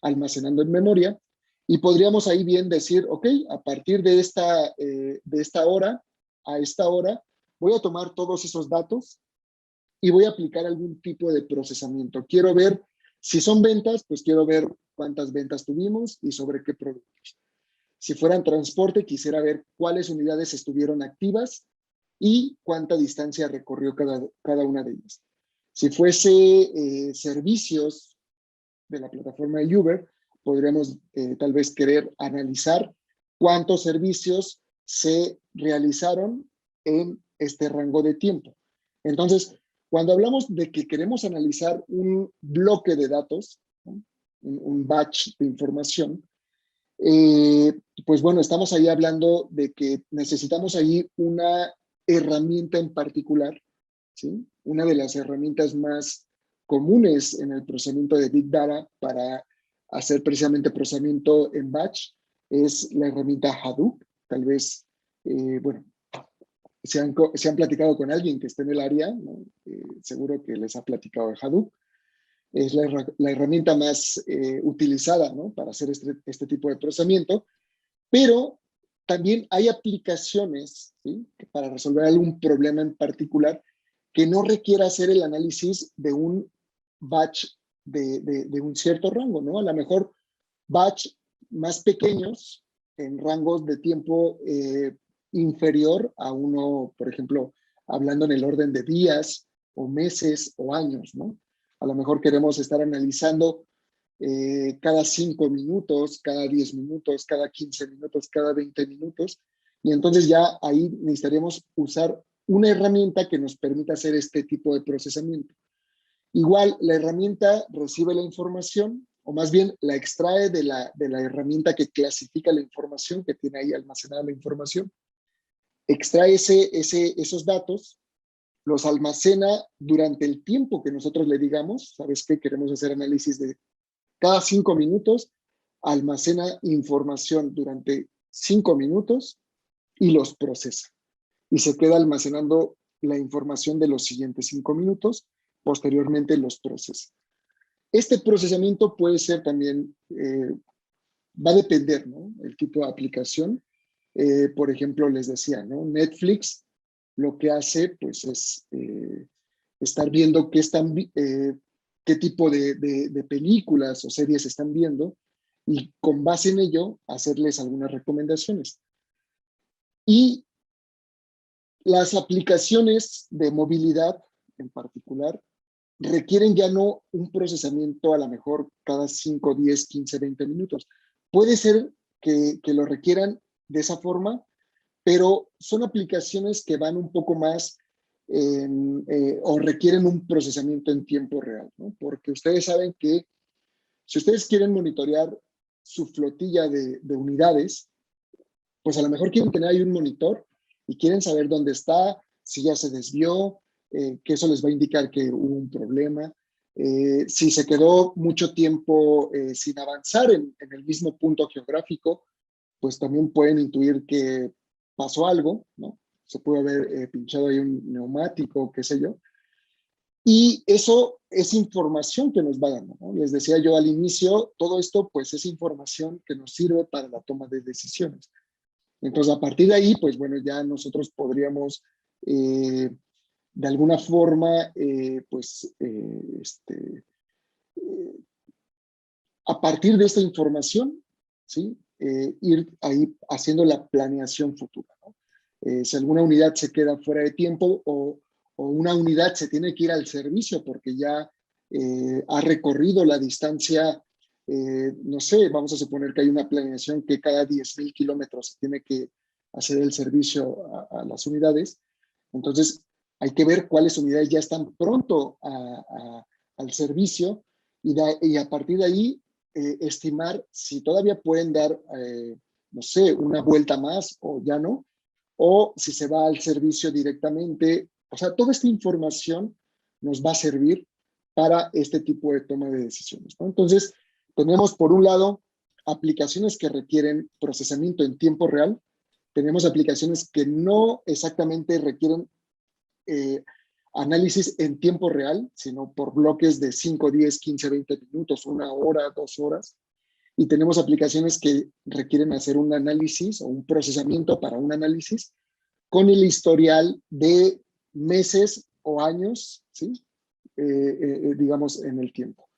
almacenando en memoria Y podríamos ahí bien decir, ok, a partir de esta hora a esta hora, voy a tomar todos esos datos y voy a aplicar algún tipo de procesamiento. Quiero ver, si son ventas, pues quiero ver cuántas ventas tuvimos y sobre qué productos. Si fueran transporte, quisiera ver cuáles unidades estuvieron activas y cuánta distancia recorrió cada una de ellas. Si fuese servicios de la plataforma de Uber, podríamos tal vez querer analizar cuántos servicios se realizaron en este rango de tiempo. Entonces, cuando hablamos de que queremos analizar un bloque de datos, ¿no? un batch de información, pues bueno, estamos ahí hablando de que necesitamos ahí una herramienta en particular, ¿sí? Una de las herramientas más comunes en el procesamiento de Big Data para hacer precisamente procesamiento en batch es la herramienta Hadoop. Tal vez, bueno, se han platicado con alguien que esté en el área, ¿no? Seguro que les ha platicado de Hadoop. Es la herramienta más utilizada, ¿no? Para hacer este tipo de procesamiento, pero también hay aplicaciones, ¿sí? Para resolver algún problema en particular que no requiera hacer el análisis de un batch de un cierto rango, ¿no? A lo mejor batch más pequeños en rangos de tiempo inferior a uno, por ejemplo, hablando en el orden de días o meses o años, ¿no? A lo mejor queremos estar analizando cada 5 minutos, cada 10 minutos, cada 15 minutos, cada 20 minutos. Y entonces ya ahí necesitaríamos usar una herramienta que nos permita hacer este tipo de procesamiento. Igual, la herramienta recibe la información, o más bien la extrae de la herramienta que clasifica la información, que tiene ahí almacenada la información, extrae esos datos, los almacena durante el tiempo que nosotros le digamos. ¿Sabes qué? Queremos hacer análisis de cada 5 minutos, almacena información durante 5 minutos y los procesa. Y se queda almacenando la información de los siguientes 5 minutos, posteriormente los procesa. Este procesamiento puede ser también, va a depender, ¿no? El tipo de aplicación. Por ejemplo, les decía, ¿no? Netflix lo que hace, pues, es estar viendo qué tipo de películas o series están viendo y con base en ello hacerles algunas recomendaciones. Y las aplicaciones de movilidad en particular requieren ya no un procesamiento a lo mejor cada 5, 10, 15, 20 minutos. Puede ser que lo requieran de esa forma, pero son aplicaciones que van un poco más o requieren un procesamiento en tiempo real, ¿no? Porque ustedes saben que si ustedes quieren monitorear su flotilla de unidades, pues a lo mejor quieren tener ahí un monitor y quieren saber dónde está, si ya se desvió, que eso les va a indicar que hubo un problema. Si se quedó mucho tiempo sin avanzar en el mismo punto geográfico, pues también pueden intuir que pasó algo, ¿no? Se puede haber pinchado ahí un neumático, qué sé yo. Y eso es información que nos va dando, ¿no? Les decía yo al inicio, todo esto pues es información que nos sirve para la toma de decisiones. Entonces, a partir de ahí, pues bueno, ya nosotros podríamos de alguna forma, a partir de esta información, ¿sí? Ir ahí haciendo la planeación futura, ¿no? Si alguna unidad se queda fuera de tiempo o una unidad se tiene que ir al servicio porque ya ha recorrido la distancia, no sé, vamos a suponer que hay una planeación que cada 10,000 kilómetros se tiene que hacer el servicio a las unidades. Entonces, hay que ver cuáles unidades ya están pronto al servicio y a partir de ahí estimar si todavía pueden dar, no sé, una vuelta más o ya no, o si se va al servicio directamente. O sea, toda esta información nos va a servir para este tipo de toma de decisiones, ¿no? Entonces, tenemos por un lado aplicaciones que requieren procesamiento en tiempo real, tenemos aplicaciones que no exactamente requieren análisis en tiempo real, sino por bloques de 5, 10, 15, 20 minutos, 1 hora, 2 horas. y tenemos aplicaciones que requieren hacer un análisis o un procesamiento para un análisis con el historial de meses o años, ¿sí? Digamos, en el tiempo.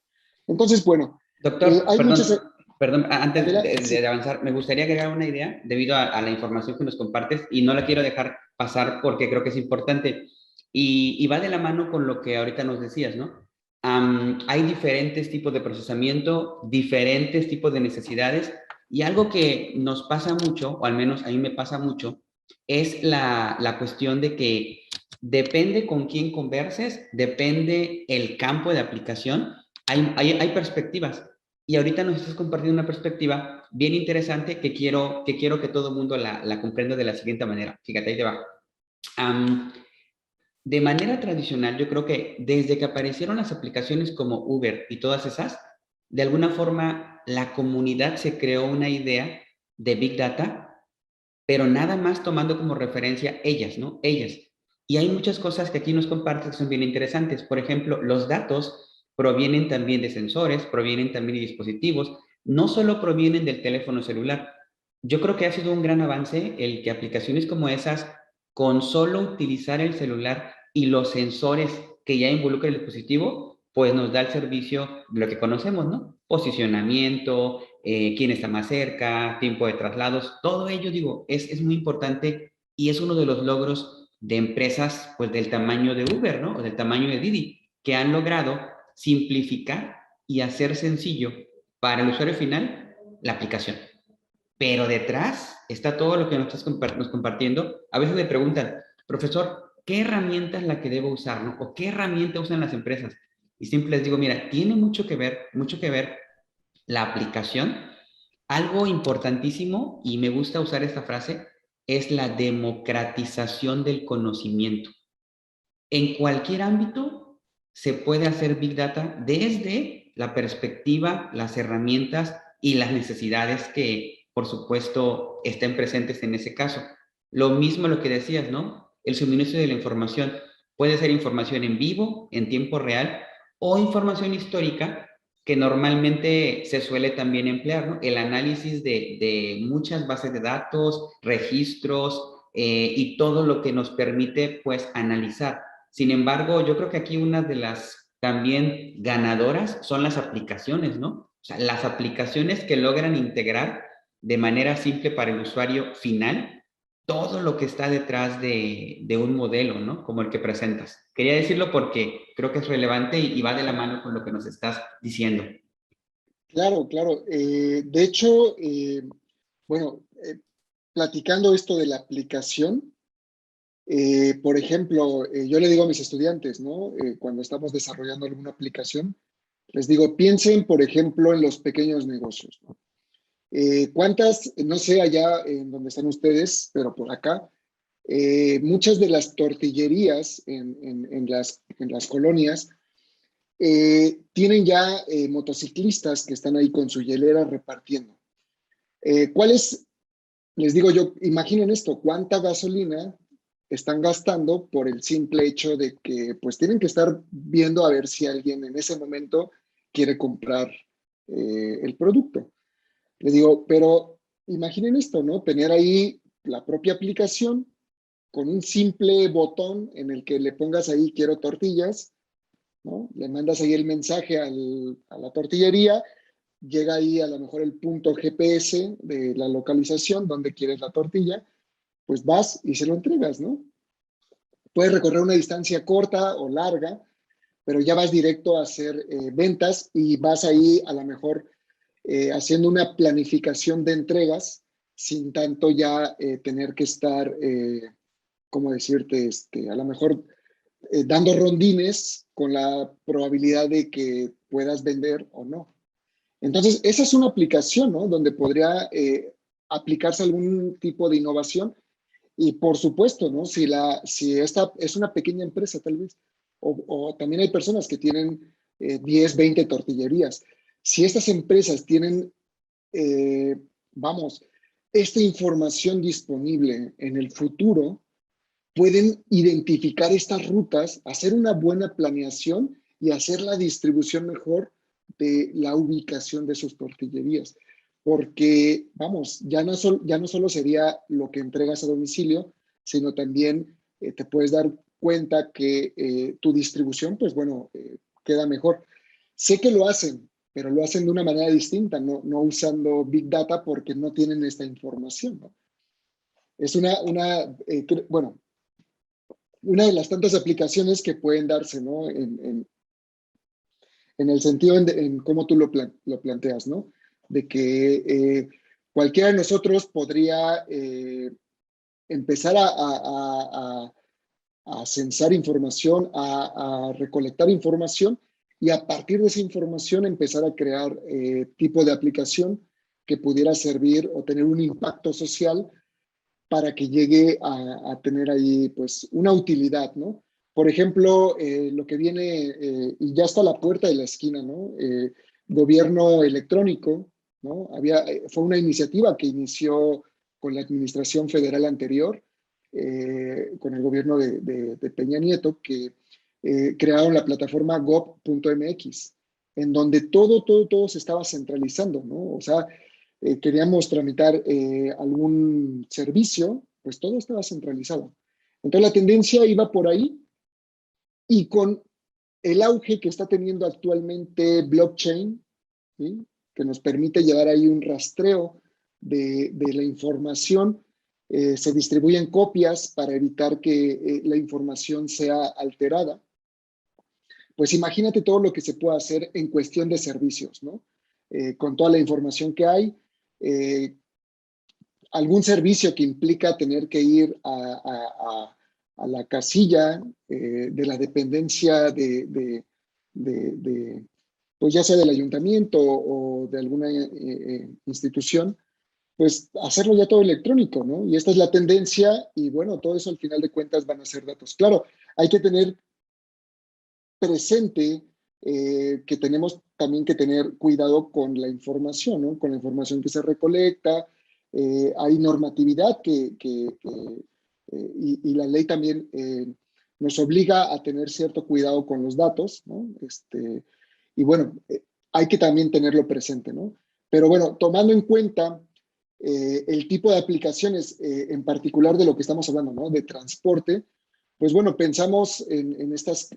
Entonces, bueno,
Doctor,
hay muchas...
perdón, antes
Sí,
de avanzar, me gustaría agregar una idea debido a la información que nos compartes y no la quiero dejar pasar porque creo que es importante y va de la mano con lo que ahorita nos decías, ¿no? Hay diferentes tipos de procesamiento, diferentes tipos de necesidades y algo que nos pasa mucho, o al menos a mí me pasa mucho, es la cuestión de que depende con quién converses, depende el campo de aplicación, hay perspectivas. Y ahorita nos estás compartiendo una perspectiva bien interesante que quiero que todo el mundo la comprenda de la siguiente manera. Fíjate, ahí te va. De manera tradicional, yo creo que desde que aparecieron las aplicaciones como Uber y todas esas, de alguna forma la comunidad se creó una idea de Big Data, pero nada más tomando como referencia ellas, ¿no? Ellas. Y hay muchas cosas que aquí nos comparten que son bien interesantes. Por ejemplo, los datos provienen también de sensores, provienen también de dispositivos, no solo provienen del teléfono celular. Yo creo que ha sido un gran avance el que aplicaciones como esas, con solo utilizar el celular y los sensores que ya involucra el dispositivo, pues nos da el servicio de lo que conocemos, ¿no? Posicionamiento, quién está más cerca, tiempo de traslados, todo ello, digo, es muy importante y es uno de los logros de empresas, pues del tamaño de Uber, ¿no? O del tamaño de Didi, que han logrado simplificar y hacer sencillo para el usuario final la aplicación. Pero detrás está todo lo que nos estás nos compartiendo. A veces me preguntan, profesor, ¿qué herramienta es la que debo usar, no? ¿O qué herramienta usan las empresas? Y siempre les digo, mira, tiene mucho que ver la aplicación. Algo importantísimo, y me gusta usar esta frase, es la democratización del conocimiento. En cualquier ámbito se puede hacer Big Data desde la perspectiva, las herramientas y las necesidades que, por supuesto, estén presentes en ese caso. Lo mismo lo que decías, ¿no? El suministro de la información puede ser información en vivo, en tiempo real, o información histórica que normalmente se suele también emplear, ¿no? El análisis de muchas bases de datos, registros y todo lo que nos permite, pues, analizar. Sin embargo, yo creo que aquí una de las también ganadoras son las aplicaciones, ¿no? O sea, las aplicaciones que logran integrar de manera simple para el usuario final todo lo que está detrás de un modelo, ¿no? Como el que presentas. Quería decirlo porque creo que es relevante y va de la mano con lo que nos estás diciendo.
claro, claro. De hecho, bueno, platicando esto de la aplicación, por ejemplo, yo le digo a mis estudiantes, ¿no? Cuando estamos desarrollando alguna aplicación, les digo, piensen, por ejemplo, en los pequeños negocios, ¿no? ¿Cuántas, no sé allá en donde están ustedes, pero por acá, muchas de las tortillerías en las colonias tienen ya motociclistas que están ahí con su hielera repartiendo? ¿Cuáles, les digo yo, imaginen esto, cuánta gasolina están gastando por el simple hecho de que pues tienen que estar viendo a ver si alguien en ese momento quiere comprar el producto? Les digo, pero imaginen esto, ¿no? Tener ahí la propia aplicación con un simple botón en el que le pongas ahí quiero tortillas, ¿no? Le mandas ahí el mensaje a la tortillería, llega ahí a lo mejor el punto GPS de la localización donde quieres la tortilla, pues vas y se lo entregas, ¿no? Puedes recorrer una distancia corta o larga, pero ya vas directo a hacer ventas y vas ahí a lo mejor haciendo una planificación de entregas sin tanto ya tener que estar, ¿cómo decirte? A lo mejor dando rondines con la probabilidad de que puedas vender o no. Entonces, esa es una aplicación, ¿no? Donde podría aplicarse algún tipo de innovación y por supuesto, ¿no? Si esta es una pequeña empresa tal vez, o también hay personas que tienen 10, 20 tortillerías. Si estas empresas tienen, vamos, esta información disponible en el futuro, pueden identificar estas rutas, hacer una buena planeación y hacer la distribución mejor de la ubicación de sus tortillerías. porque, vamos, ya no solo sería lo que entregas a domicilio, sino también te puedes dar cuenta que tu distribución, pues bueno, queda mejor. Sé que lo hacen, pero lo hacen de una manera distinta, no usando Big Data porque no tienen esta información, ¿no? Es bueno, una de las tantas aplicaciones que pueden darse, ¿no? En el sentido en cómo tú lo planteas, ¿no? De que cualquiera de nosotros podría empezar a censar información, a recolectar información y a partir de esa información empezar a crear tipo de aplicación que pudiera servir o tener un impacto social para que llegue a tener ahí pues una utilidad, ¿no? Por ejemplo, lo que viene, y ya está a la puerta de la esquina, ¿no? Gobierno electrónico, ¿no? Fue una iniciativa que inició con la administración federal anterior, con el gobierno de Peña Nieto, que crearon la plataforma gov.mx, en donde todo se estaba centralizando, ¿no? O sea, queríamos tramitar algún servicio, pues todo estaba centralizado. Entonces la tendencia iba por ahí y con el auge que está teniendo actualmente blockchain, ¿sí? Que nos permite llevar ahí un rastreo de la información, se distribuyen copias para evitar que la información sea alterada. Pues imagínate todo lo que se puede hacer en cuestión de servicios, ¿no? Con toda la información que hay, eh, algún servicio que implica tener que ir a la casilla de la dependencia pues ya sea del ayuntamiento o de alguna institución, pues hacerlo ya todo electrónico, ¿no? Y esta es la tendencia y bueno, todo eso al final de cuentas van a ser datos. Claro, hay que tener presente que tenemos también que tener cuidado con la información, ¿no? Con la información que se recolecta. Hay normatividad y la ley también nos obliga a tener cierto cuidado con los datos, ¿no? Y bueno, hay que también tenerlo presente, ¿no? Pero bueno, tomando en cuenta el tipo de aplicaciones, en particular de lo que estamos hablando, ¿no? De transporte, pues bueno, pensamos en estas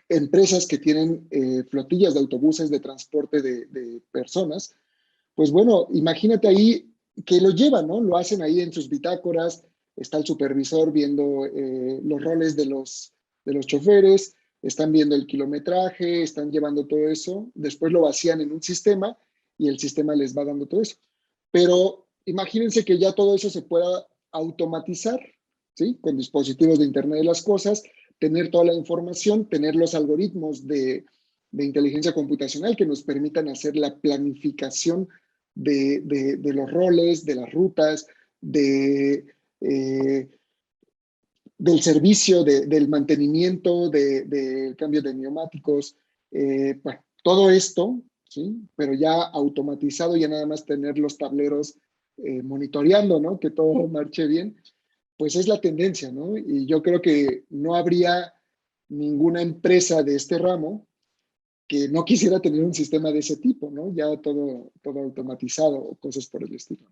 empresas que tienen flotillas de autobuses de transporte de personas, pues bueno, imagínate ahí que lo llevan, ¿no? Lo hacen ahí en sus bitácoras, está el supervisor viendo los roles de los choferes, están viendo el kilometraje, están llevando todo eso, después lo vacían en un sistema y el sistema les va dando todo eso. Pero imagínense que ya todo eso se pueda automatizar, ¿sí? Con dispositivos de Internet de las Cosas, tener toda la información, tener los algoritmos de inteligencia computacional que nos permitan hacer la planificación de los roles, de las rutas, eh, del servicio, del mantenimiento, del cambio de neumáticos, bueno, todo esto, ¿sí? Pero ya automatizado, ya nada más tener los tableros monitoreando, ¿no? Que todo marche bien, pues es la tendencia, ¿no? Y yo creo que no habría ninguna empresa de este ramo que no quisiera tener un sistema de ese tipo, ¿no? Ya todo automatizado o cosas por el estilo.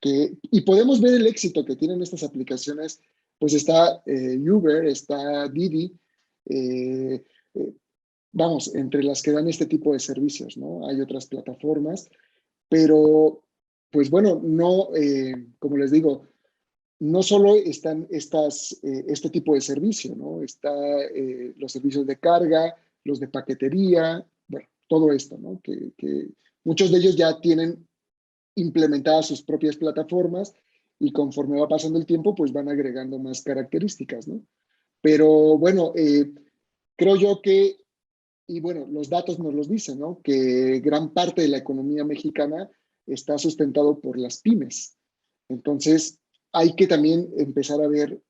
Y podemos ver el éxito que tienen estas aplicaciones, pues está Uber, está Didi, eh, eh, vamos, entre las que dan este tipo de servicios, ¿no? Hay otras plataformas, pero pues bueno, no, como les digo, no solo están este tipo de servicio, ¿no? Está los servicios de carga, los de paquetería, bueno, todo esto, ¿no? Que muchos de ellos ya tienen implementadas sus propias plataformas y conforme va pasando el tiempo, pues van agregando más características, ¿no? Pero bueno, creo yo que, y bueno, los datos nos los dicen, ¿no? Que gran parte de la economía mexicana está sustentado por las pymes. Entonces, hay que también empezar a ver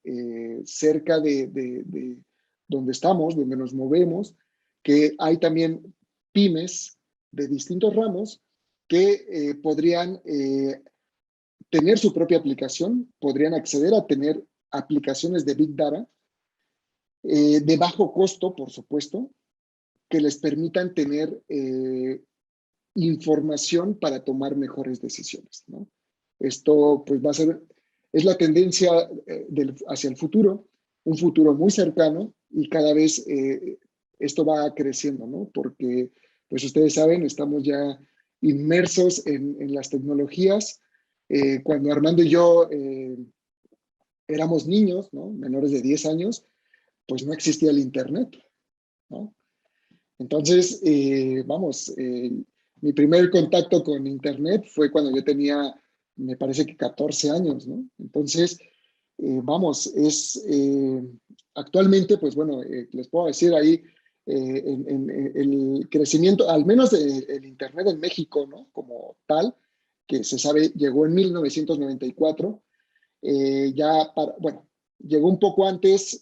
cerca de donde estamos, donde nos movemos, que hay también pymes de distintos ramos que podrían tener su propia aplicación, podrían acceder a tener aplicaciones de Big Data de bajo costo, por supuesto, que les permitan tener información para tomar mejores decisiones, ¿no? Esto pues va a ser, es la tendencia hacia el futuro, un futuro muy cercano y cada vez esto va creciendo, ¿no? Porque pues ustedes saben, estamos ya inmersos en las tecnologías. Cuando Armando y yo éramos niños, ¿no? Menores de 10 años, pues no existía el Internet, ¿no? Entonces, mi primer contacto con Internet fue cuando yo tenía, me parece que 14 años, ¿no? Entonces, actualmente, pues bueno, les puedo decir ahí, el crecimiento, al menos del Internet en México, ¿no? Como tal, que se sabe, llegó en 1994, bueno, llegó un poco antes,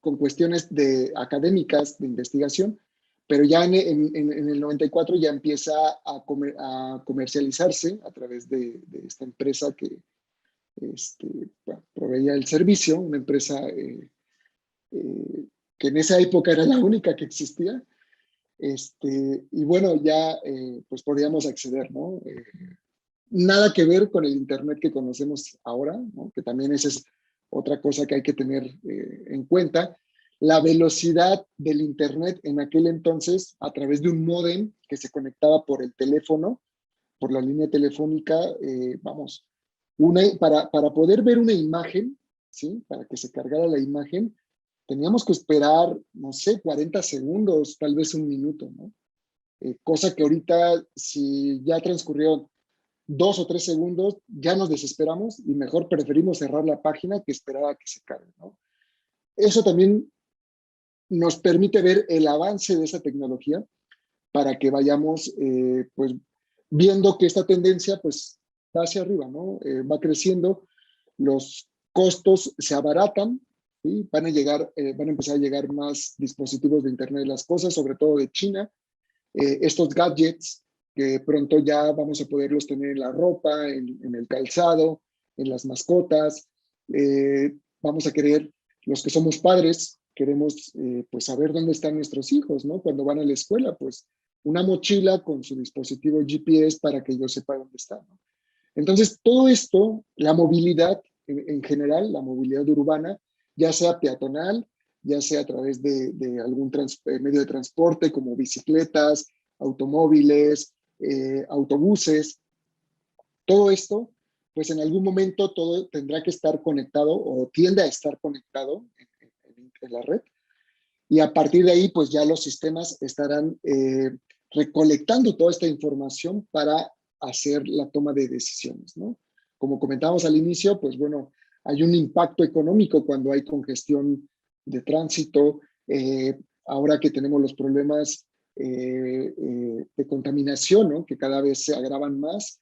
con cuestiones académicas de investigación, pero ya en el 94 ya empieza a comercializarse a través de esta empresa que bueno, proveía el servicio, una empresa que en esa época era la única que existía. Y bueno, ya pues podíamos acceder, ¿no? Nada que ver con el Internet que conocemos ahora, ¿no? Que también esa es otra cosa que hay que tener en cuenta. La velocidad del Internet en aquel entonces, a través de un módem que se conectaba por el teléfono, por la línea telefónica, para poder ver una imagen, ¿sí? Para que se cargara la imagen, teníamos que esperar, no sé, 40 segundos, tal vez un minuto, ¿no? Cosa que ahorita, si ya transcurrió 2 o 3 segundos, ya nos desesperamos y mejor preferimos cerrar la página que esperar a que se cargue, ¿no? Eso también nos permite ver el avance de esa tecnología para que vayamos pues viendo que esta tendencia pues va hacia arriba, ¿no? Va creciendo, los costos se abaratan, ¿sí? Van a empezar a llegar más dispositivos de Internet de las cosas, sobre todo de China. Estos gadgets que pronto ya vamos a poderlos tener en la ropa, en el calzado, en las mascotas. Vamos a querer, los que somos padres, queremos pues saber dónde están nuestros hijos, ¿no? Cuando van a la escuela, pues una mochila con su dispositivo GPS para que yo sepa dónde están, ¿no? Entonces, todo esto, la movilidad en general, la movilidad urbana, ya sea peatonal, ya sea a través de algún medio de transporte como bicicletas, automóviles, autobuses, todo esto, pues en algún momento todo tendrá que estar conectado o tiende a estar conectado en la red. Y a partir de ahí, pues ya los sistemas estarán recolectando toda esta información para hacer la toma de decisiones, ¿no? Como comentábamos al inicio, pues bueno, hay un impacto económico cuando hay congestión de tránsito. Ahora que tenemos los problemas de contaminación, ¿no? Que cada vez se agravan más,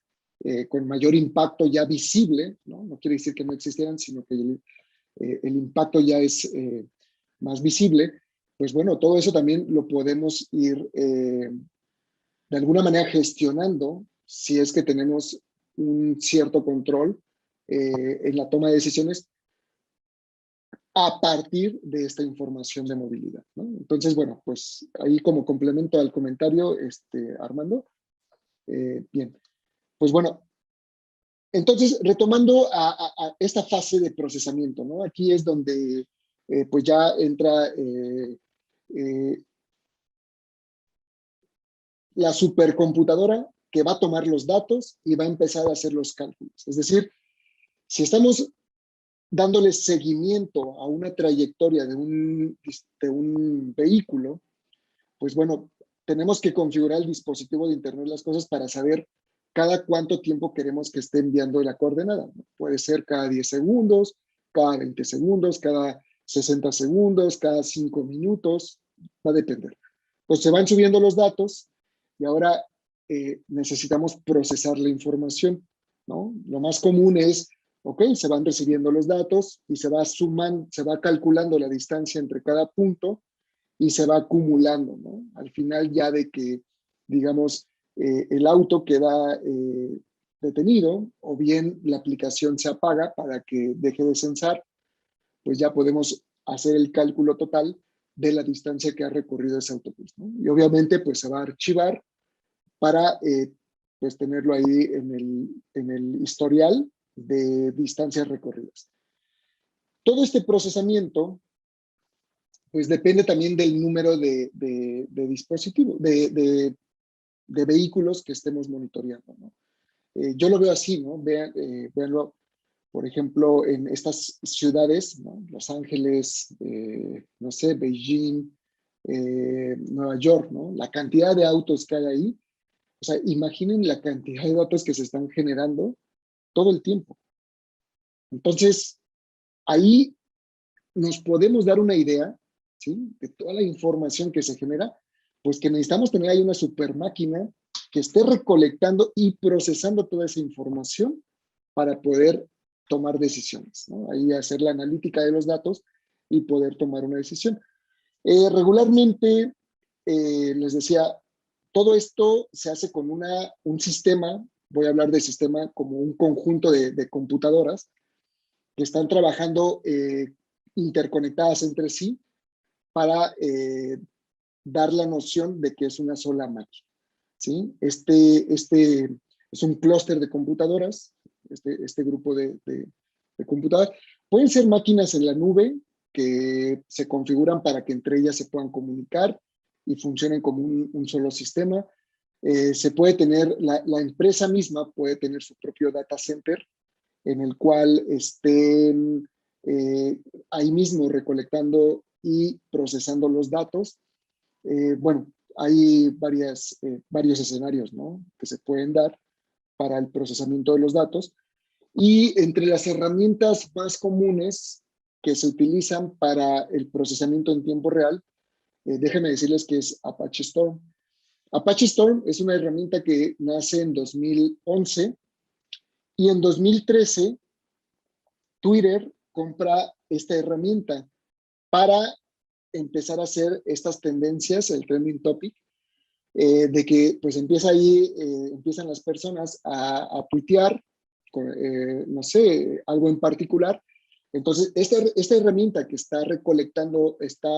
con mayor impacto ya visible, ¿no? No quiere decir que no existieran, sino que el impacto ya es más visible. Pues bueno, todo eso también lo podemos ir de alguna manera gestionando si es que tenemos un cierto control en la toma de decisiones a partir de esta información de movilidad, ¿no? Entonces, bueno, pues ahí como complemento al comentario, Armando, bien, pues bueno, entonces retomando a esta fase de procesamiento, ¿no? Aquí es donde pues ya entra eh, la supercomputadora que va a tomar los datos y va a empezar a hacer los cálculos. Es decir, si estamos dándole seguimiento a una trayectoria de un vehículo, pues bueno, tenemos que configurar el dispositivo de Internet de las cosas para saber cada cuánto tiempo queremos que esté enviando la coordenada, ¿no? Puede ser cada 10 segundos, cada 20 segundos, cada 60 segundos, cada 5 minutos, va a depender. Pues se van subiendo los datos y ahora necesitamos procesar la información, ¿no? Lo más común es, ok, se van recibiendo los datos y se va sumando, se va calculando la distancia entre cada punto y se va acumulando, ¿no? Al final ya de que, digamos, el auto queda detenido o bien la aplicación se apaga para que deje de censar, pues ya podemos hacer el cálculo total de la distancia que ha recorrido ese autobús, ¿no? Y obviamente pues se va a archivar para pues tenerlo ahí en el historial de distancias recorridas. Todo este procesamiento pues depende también del número de dispositivos, de vehículos que estemos monitoreando, ¿no? Yo lo veo así, ¿no? Véanlo, por ejemplo, en estas ciudades, ¿no? Los Ángeles, no sé, Beijing, Nueva York, ¿no? La cantidad de autos que hay ahí, o sea, imaginen la cantidad de datos que se están generando todo el tiempo. Entonces, ahí nos podemos dar una idea, ¿sí? De toda la información que se genera, pues que necesitamos tener ahí una super máquina que esté recolectando y procesando toda esa información para poder tomar decisiones, ¿no? Ahí hacer la analítica de los datos y poder tomar una decisión. Regularmente, les decía, todo esto se hace con un sistema, voy a hablar de sistema como un conjunto de computadoras que están trabajando interconectadas entre sí para dar la noción de que es una sola máquina, ¿sí? Este es un clúster de computadoras, este grupo de computadoras. Pueden ser máquinas en la nube que se configuran para que entre ellas se puedan comunicar y funcionen como un solo sistema. Se puede tener, la empresa misma puede tener su propio data center en el cual estén ahí mismo recolectando y procesando los datos. Bueno, hay varios escenarios, ¿no? Que se pueden dar para el procesamiento de los datos. Y entre las herramientas más comunes que se utilizan para el procesamiento en tiempo real, déjenme decirles que es Apache Storm. Apache Storm es una herramienta que nace en 2011 y en 2013 Twitter compra esta herramienta para empezar a hacer estas tendencias, el trending topic, de que pues empieza ahí, empiezan las personas a tuitear, no sé, algo en particular. Entonces, esta herramienta que está recolectando, está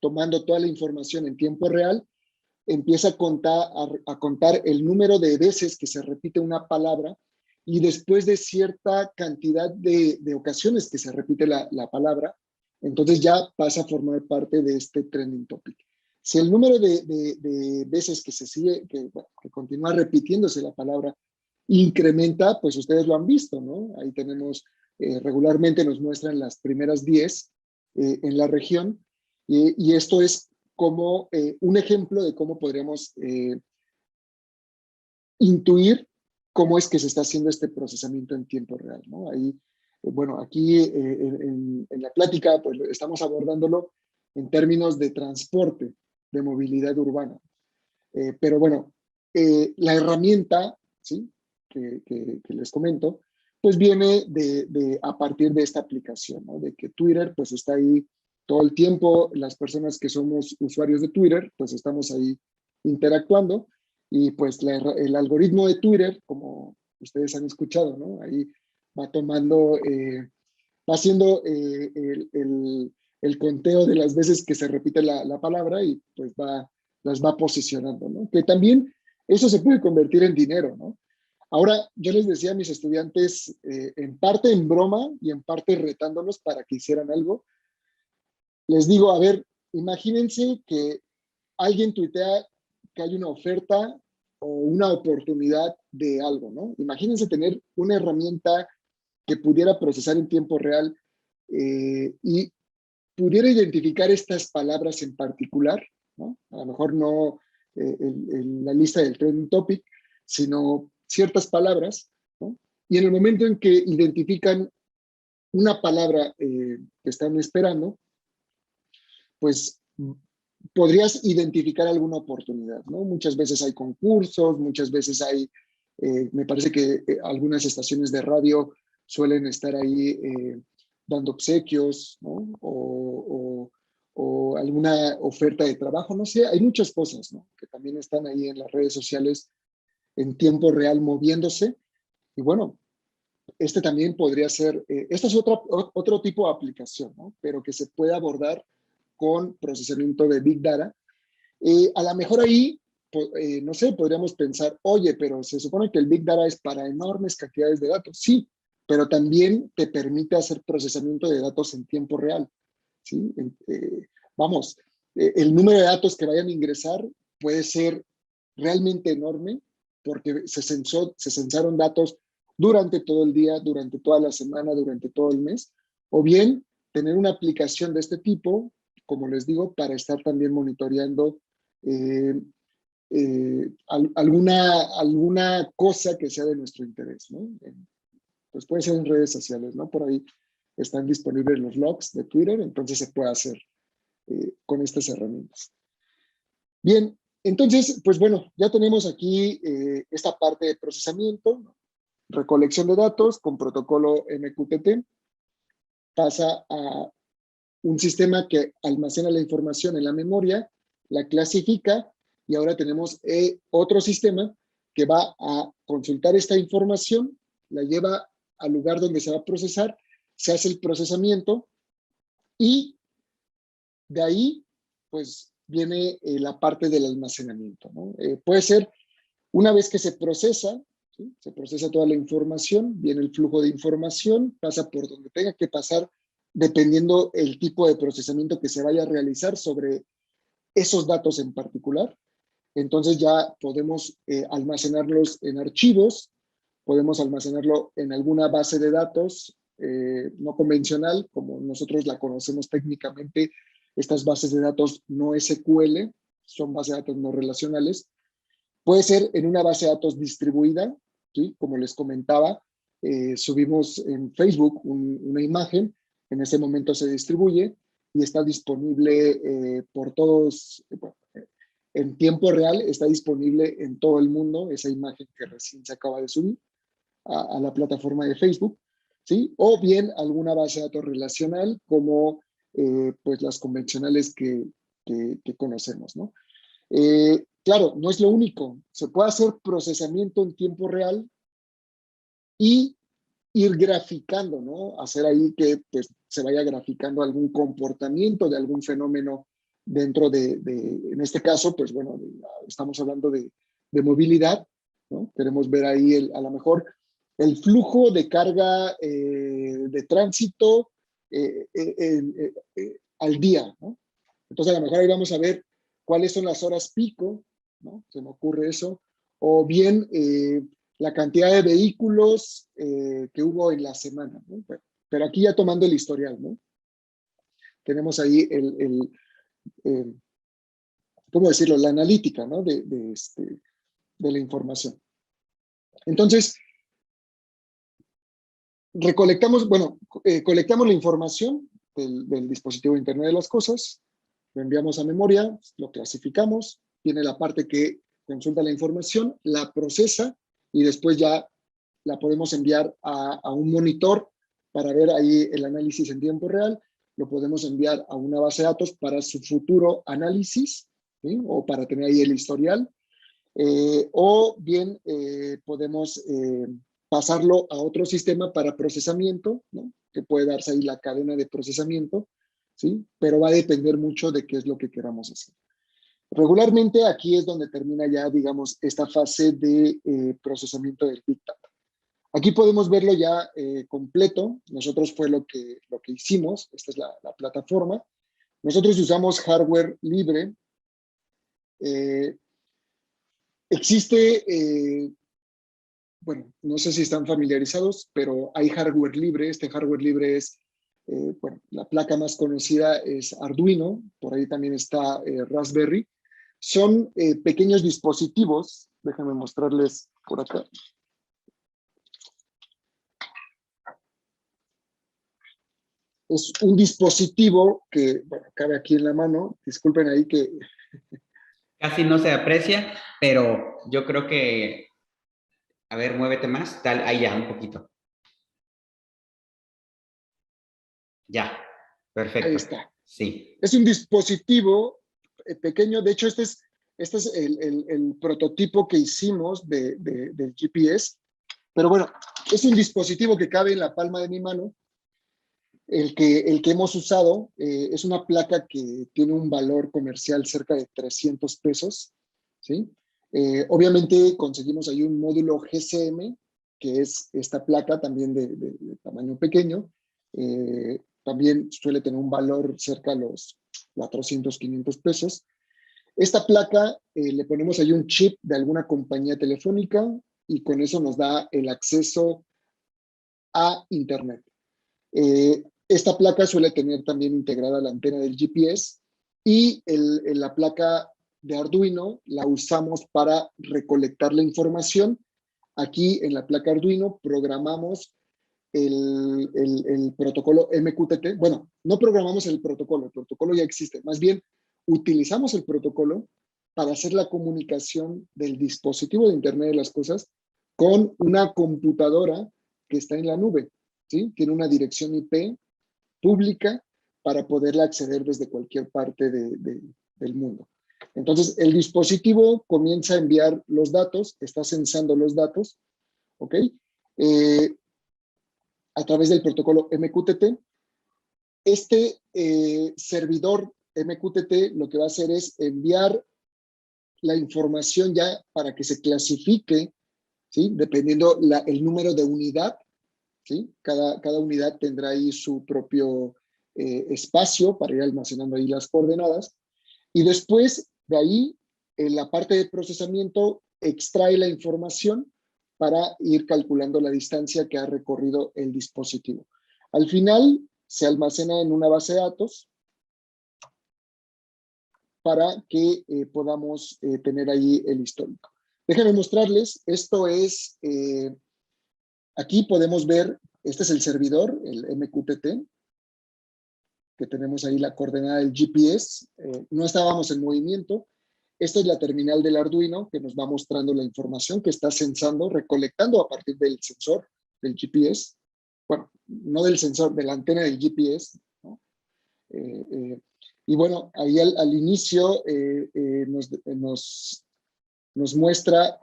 tomando toda la información en tiempo real, empieza a contar el número de veces que se repite una palabra y después de cierta cantidad de ocasiones que se repite la palabra, entonces ya pasa a formar parte de este trending topic. Si el número de veces que se sigue, que continúa repitiéndose la palabra, incrementa, pues ustedes lo han visto, ¿no? Ahí tenemos, regularmente nos muestran las primeras 10 en la región, y esto es como un ejemplo de cómo podríamos intuir cómo es que se está haciendo este procesamiento en tiempo real, ¿no? Ahí, bueno, aquí en la plática, pues estamos abordándolo en términos de transporte, de movilidad urbana. Pero bueno, la herramienta, ¿sí? Que les comento, pues viene a partir de esta aplicación, ¿no? De que Twitter, pues está ahí todo el tiempo, las personas que somos usuarios de Twitter, pues estamos ahí interactuando, y pues el algoritmo de Twitter, como ustedes han escuchado, ¿no? Ahí va tomando, va haciendo el conteo de las veces que se repite la palabra y pues las va posicionando, ¿no? Que también eso se puede convertir en dinero, ¿no? Ahora, yo les decía a mis estudiantes, en parte en broma y en parte retándolos para que hicieran algo, les digo, a ver, imagínense que alguien tuitea que hay una oferta o una oportunidad de algo, ¿no? Imagínense tener una herramienta que pudiera procesar en tiempo real y pudiera identificar estas palabras en particular, ¿no? A lo mejor no la lista del trending topic, sino ciertas palabras, ¿no? Y en el momento en que identifican una palabra que están esperando, pues podrías identificar alguna oportunidad, ¿no? Muchas veces hay concursos, muchas veces hay, me parece que algunas estaciones de radio suelen estar ahí dando obsequios, ¿no? O alguna oferta de trabajo, no sé, hay muchas cosas, ¿no? Que también están ahí en las redes sociales en tiempo real moviéndose. Y bueno, este también podría ser, esta es otro tipo de aplicación, ¿no? Pero que se puede abordar con procesamiento de Big Data. A lo mejor ahí no sé, podríamos pensar, oye, pero se supone que el Big Data es para enormes cantidades de datos. Sí, pero también te permite hacer procesamiento de datos en tiempo real. ¿Sí? Vamos, el número de datos que vayan a ingresar puede ser realmente enorme porque se censaron datos durante todo el día, durante toda la semana, durante todo el mes, o bien tener una aplicación de este tipo, como les digo, para estar también monitoreando alguna cosa que sea de nuestro interés, ¿no? Pues puede ser en redes sociales, ¿no? Por ahí están disponibles los logs de Twitter, entonces se puede hacer con estas herramientas. Bien, entonces, pues bueno, ya tenemos aquí esta parte de procesamiento, ¿no? Recolección de datos con protocolo MQTT, pasa a un sistema que almacena la información en la memoria, la clasifica, y ahora tenemos otro sistema que va a consultar esta información, la lleva al lugar donde se va a procesar, se hace el procesamiento, y de ahí, pues, viene la parte del almacenamiento, ¿no? Puede ser, una vez que se procesa, ¿sí? Se procesa toda la información, viene el flujo de información, pasa por donde tenga que pasar, dependiendo el tipo de procesamiento que se vaya a realizar sobre esos datos en particular. Entonces ya podemos almacenarlos en archivos, podemos almacenarlo en alguna base de datos no convencional, como nosotros la conocemos técnicamente. Estas bases de datos no SQL, son bases de datos no relacionales. Puede ser en una base de datos distribuida, ¿sí? Como les comentaba, subimos en Facebook una imagen, en ese momento se distribuye y está disponible por todos, en tiempo real, está disponible en todo el mundo, esa imagen que recién se acaba de subir a la plataforma de Facebook, ¿sí? O bien alguna base de datos relacional como pues las convencionales que conocemos, ¿no? Claro, no es lo único. Se puede hacer procesamiento en tiempo real y ir graficando, ¿no? Hacer ahí que pues, se vaya graficando algún comportamiento de algún fenómeno dentro en este caso, pues bueno, estamos hablando de movilidad, ¿no? Queremos ver ahí a lo mejor el flujo de carga de tránsito al día, ¿no? Entonces a lo mejor ahí vamos a ver cuáles son las horas pico, ¿no? Se me ocurre eso. O bien la cantidad de vehículos que hubo en la semana, ¿no? Pero aquí ya tomando el historial, ¿no? Tenemos ahí ¿cómo decirlo? La analítica, ¿no? De la información. Entonces, colectamos la información del dispositivo Internet de las Cosas, lo enviamos a memoria, lo clasificamos, tiene la parte que consulta la información, la procesa y después ya la podemos enviar a un monitor para ver ahí el análisis en tiempo real, lo podemos enviar a una base de datos para su futuro análisis, ¿sí? O para tener ahí el historial, o bien podemos pasarlo a otro sistema para procesamiento, ¿no? Que puede darse ahí la cadena de procesamiento, ¿sí? Pero va a depender mucho de qué es lo que queramos hacer. Regularmente aquí es donde termina ya, digamos, esta fase de procesamiento del Big Data. Aquí podemos verlo ya completo. Nosotros fue lo que hicimos. Esta es la plataforma. Nosotros usamos hardware libre. Existe, bueno, no sé si están familiarizados, pero hay hardware libre. Este hardware libre es, bueno, la placa más conocida es Arduino. Por ahí también está Raspberry. Son pequeños dispositivos. Déjenme mostrarles por acá. Es un dispositivo que, bueno, cabe aquí en la mano. Disculpen ahí que...
Casi no se aprecia, pero yo creo que... A ver, muévete más. Tal, ahí ya, un poquito. Ya,
Ahí
perfecto.
está.
Sí.
Es un dispositivo pequeño. De hecho, este es el prototipo que hicimos del GPS. Pero bueno, es un dispositivo que cabe en la palma de mi mano. El que hemos usado es una placa que tiene un valor comercial cerca de 300 pesos, ¿sí? Obviamente conseguimos ahí un módulo GCM, que es esta placa también de tamaño pequeño. También suele tener un valor cerca a los 400, 500 pesos. Esta placa le ponemos ahí un chip de alguna compañía telefónica y con eso nos da el acceso a Internet. Esta placa suele tener también integrada la antena del GPS y la placa de Arduino la usamos para recolectar la información. Aquí en la placa Arduino programamos el protocolo MQTT. Bueno, no programamos el protocolo ya existe. Más bien, utilizamos el protocolo para hacer la comunicación del dispositivo de Internet de las Cosas con una computadora que está en la nube, ¿sí? Tiene una dirección IP pública para poderla acceder desde cualquier parte del mundo. Entonces, el dispositivo comienza a enviar los datos, está censando los datos, ¿ok? A través del protocolo MQTT. Este servidor MQTT lo que va a hacer es enviar la información ya para que se clasifique, ¿sí? Dependiendo el número de unidad, ¿sí? Cada unidad tendrá ahí su propio espacio para ir almacenando ahí las coordenadas. Y después de ahí, en la parte de procesamiento, extrae la información para ir calculando la distancia que ha recorrido el dispositivo. Al final, se almacena en una base de datos para que podamos tener ahí el histórico. Déjenme mostrarles, esto es, aquí podemos ver, este es el servidor, el MQTT, que tenemos ahí la coordenada del GPS, no estábamos en movimiento. Esta es la terminal del Arduino que nos va mostrando la información que está censando, recolectando a partir del sensor del GPS. Bueno, no del sensor, de la antena del GPS, ¿no? Y bueno, ahí al inicio nos muestra,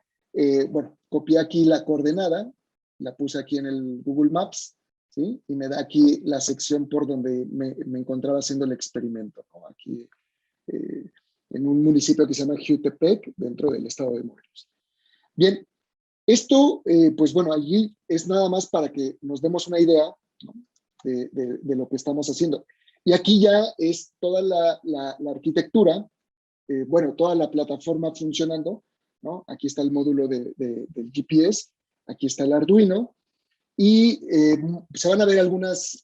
bueno, copié aquí la coordenada, la puse aquí en el Google Maps, ¿sí? Y me da aquí la sección por donde me encontraba haciendo el experimento, ¿no? Aquí en un municipio que se llama Jutepec, dentro del estado de Morelos. Bien, esto, pues bueno, allí es nada más para que nos demos una idea, ¿no? de lo que estamos haciendo. Y aquí ya es toda la arquitectura, bueno, toda la plataforma funcionando, ¿no? Aquí está el módulo del GPS, aquí está el Arduino, y se van a ver algunas...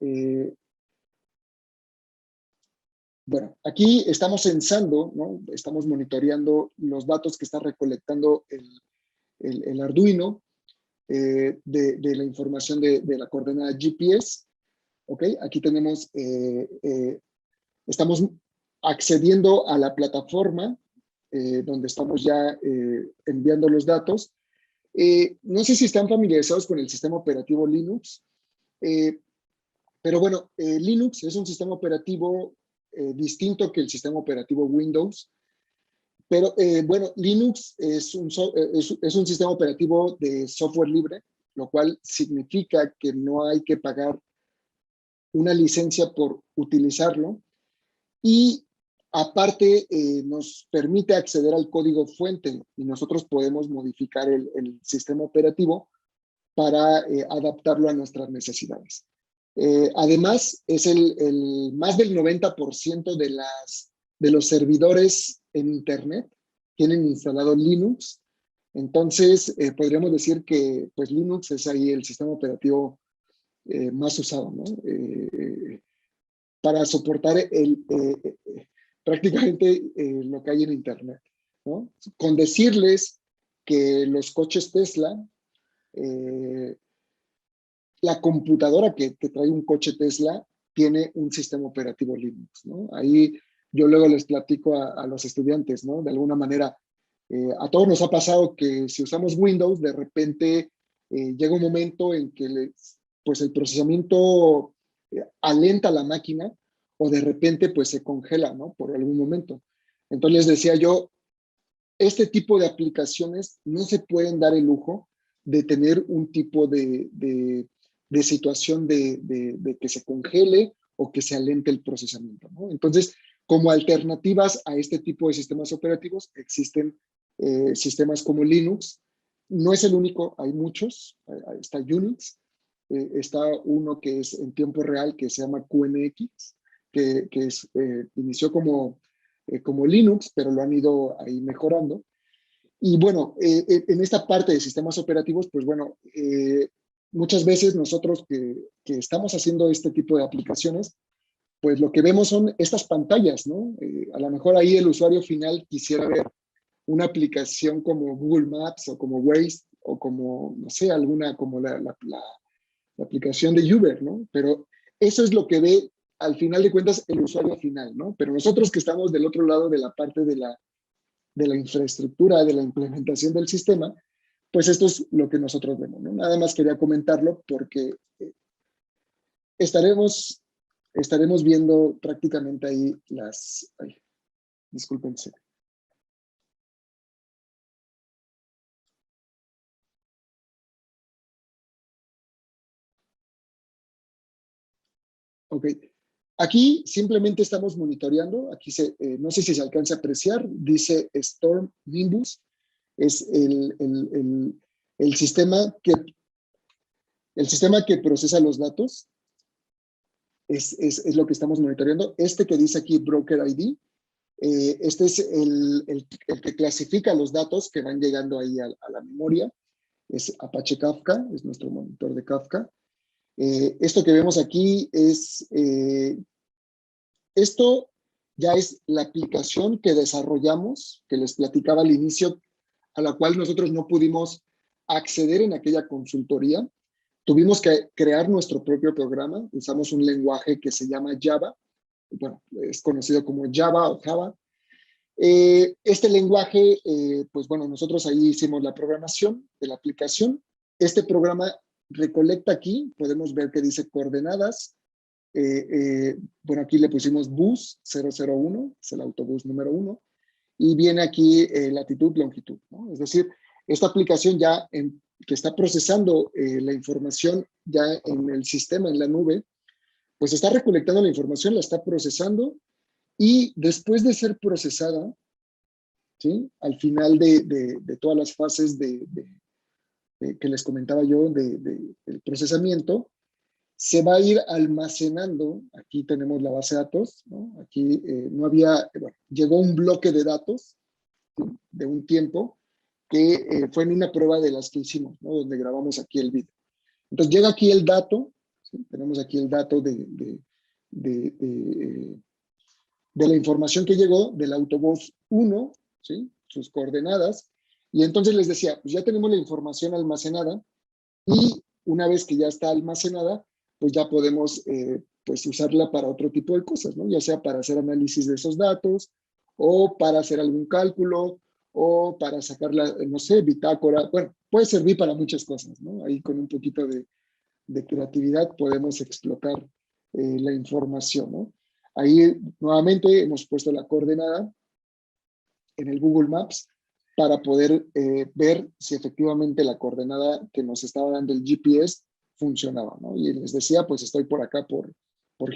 bueno, aquí estamos censando, ¿no? Estamos monitoreando los datos que está recolectando el Arduino de la información de la coordenada GPS. ¿Ok? Aquí tenemos, estamos accediendo a la plataforma donde estamos ya enviando los datos. No sé si están familiarizados con el sistema operativo Linux, pero bueno, Linux es un sistema operativo distinto que el sistema operativo Windows. Pero bueno, Linux es un sistema operativo de software libre, lo cual significa que no hay que pagar una licencia por utilizarlo. Y aparte nos permite acceder al código fuente y nosotros podemos modificar el sistema operativo para adaptarlo a nuestras necesidades. Además, es más del 90% de los servidores en Internet tienen instalado Linux. Entonces, podríamos decir que pues, Linux es ahí el sistema operativo más usado, ¿no? Para soportar prácticamente lo que hay en Internet, ¿no? Con decirles que los coches Tesla, la computadora que trae un coche Tesla tiene un sistema operativo Linux, ¿no? Ahí yo luego les platico a los estudiantes, ¿no? De alguna manera, a todos nos ha pasado que si usamos Windows, de repente llega un momento en que pues el procesamiento alenta la máquina o de repente pues se congela, ¿no? Por algún momento. Entonces les decía yo, este tipo de aplicaciones no se pueden dar el lujo de tener un tipo de situación de que se congele o que se alente el procesamiento, ¿no? Entonces, como alternativas a este tipo de sistemas operativos, existen sistemas como Linux. No es el único, hay muchos. Está Unix, está uno que es en tiempo real que se llama QNX, inició como Linux, pero lo han ido ahí mejorando. Y bueno, en esta parte de sistemas operativos, pues bueno, muchas veces nosotros que estamos haciendo este tipo de aplicaciones, pues lo que vemos son estas pantallas, ¿no? A lo mejor ahí el usuario final quisiera ver una aplicación como Google Maps o como Waze o como, no sé, alguna como la aplicación de Uber, ¿no? Pero eso es lo que ve al final de cuentas el usuario final, ¿no? Pero nosotros que estamos del otro lado de la parte de la infraestructura, de la implementación del sistema, pues esto es lo que nosotros vemos, ¿no? Nada más quería comentarlo porque estaremos viendo prácticamente ahí discúlpense. Ok. Aquí simplemente estamos monitoreando. Aquí no sé si se alcanza a apreciar, dice Storm Nimbus. Es el sistema que procesa los datos. Es lo que estamos monitoreando. Este que dice aquí Broker ID, este es el que clasifica los datos que van llegando ahí a la memoria. Es Apache Kafka, es nuestro monitor de Kafka. Esto que vemos aquí esto ya es la aplicación que desarrollamos, que les platicaba al inicio, a la cual nosotros no pudimos acceder en aquella consultoría. Tuvimos que crear nuestro propio programa. Usamos un lenguaje que se llama Java. Bueno, es conocido como Java o Java. Este lenguaje, pues bueno, nosotros ahí hicimos la programación de la aplicación. Este programa recolecta aquí, podemos ver que dice coordenadas. Bueno, aquí le pusimos bus 001, es el autobús número 1, y viene aquí latitud, longitud, ¿no? Es decir, esta aplicación ya que está procesando la información ya en el sistema, en la nube, pues está recolectando la información, la está procesando, y después de ser procesada, ¿sí? Al final de todas las fases que les comentaba yo del procesamiento, se va a ir almacenando. Aquí tenemos la base de datos, ¿no? Aquí no había, bueno, llegó un bloque de datos, ¿sí? De un tiempo que fue en una prueba de las que hicimos, ¿no? Donde grabamos aquí el video. Entonces llega aquí el dato, ¿sí? Tenemos aquí el dato de la información que llegó del autobús 1, ¿sí? Sus coordenadas, y entonces les decía, pues ya tenemos la información almacenada, y una vez que ya está almacenada, pues ya podemos pues usarla para otro tipo de cosas, ¿no? Ya sea para hacer análisis de esos datos, o para hacer algún cálculo, o para sacarla, no sé, bitácora. Bueno, puede servir para muchas cosas, ¿no? Ahí con un poquito de creatividad podemos explotar la información, ¿no? Ahí nuevamente hemos puesto la coordenada en el Google Maps para poder ver si efectivamente la coordenada que nos estaba dando el GPS funcionaba, ¿no? Y les decía, pues estoy por acá, por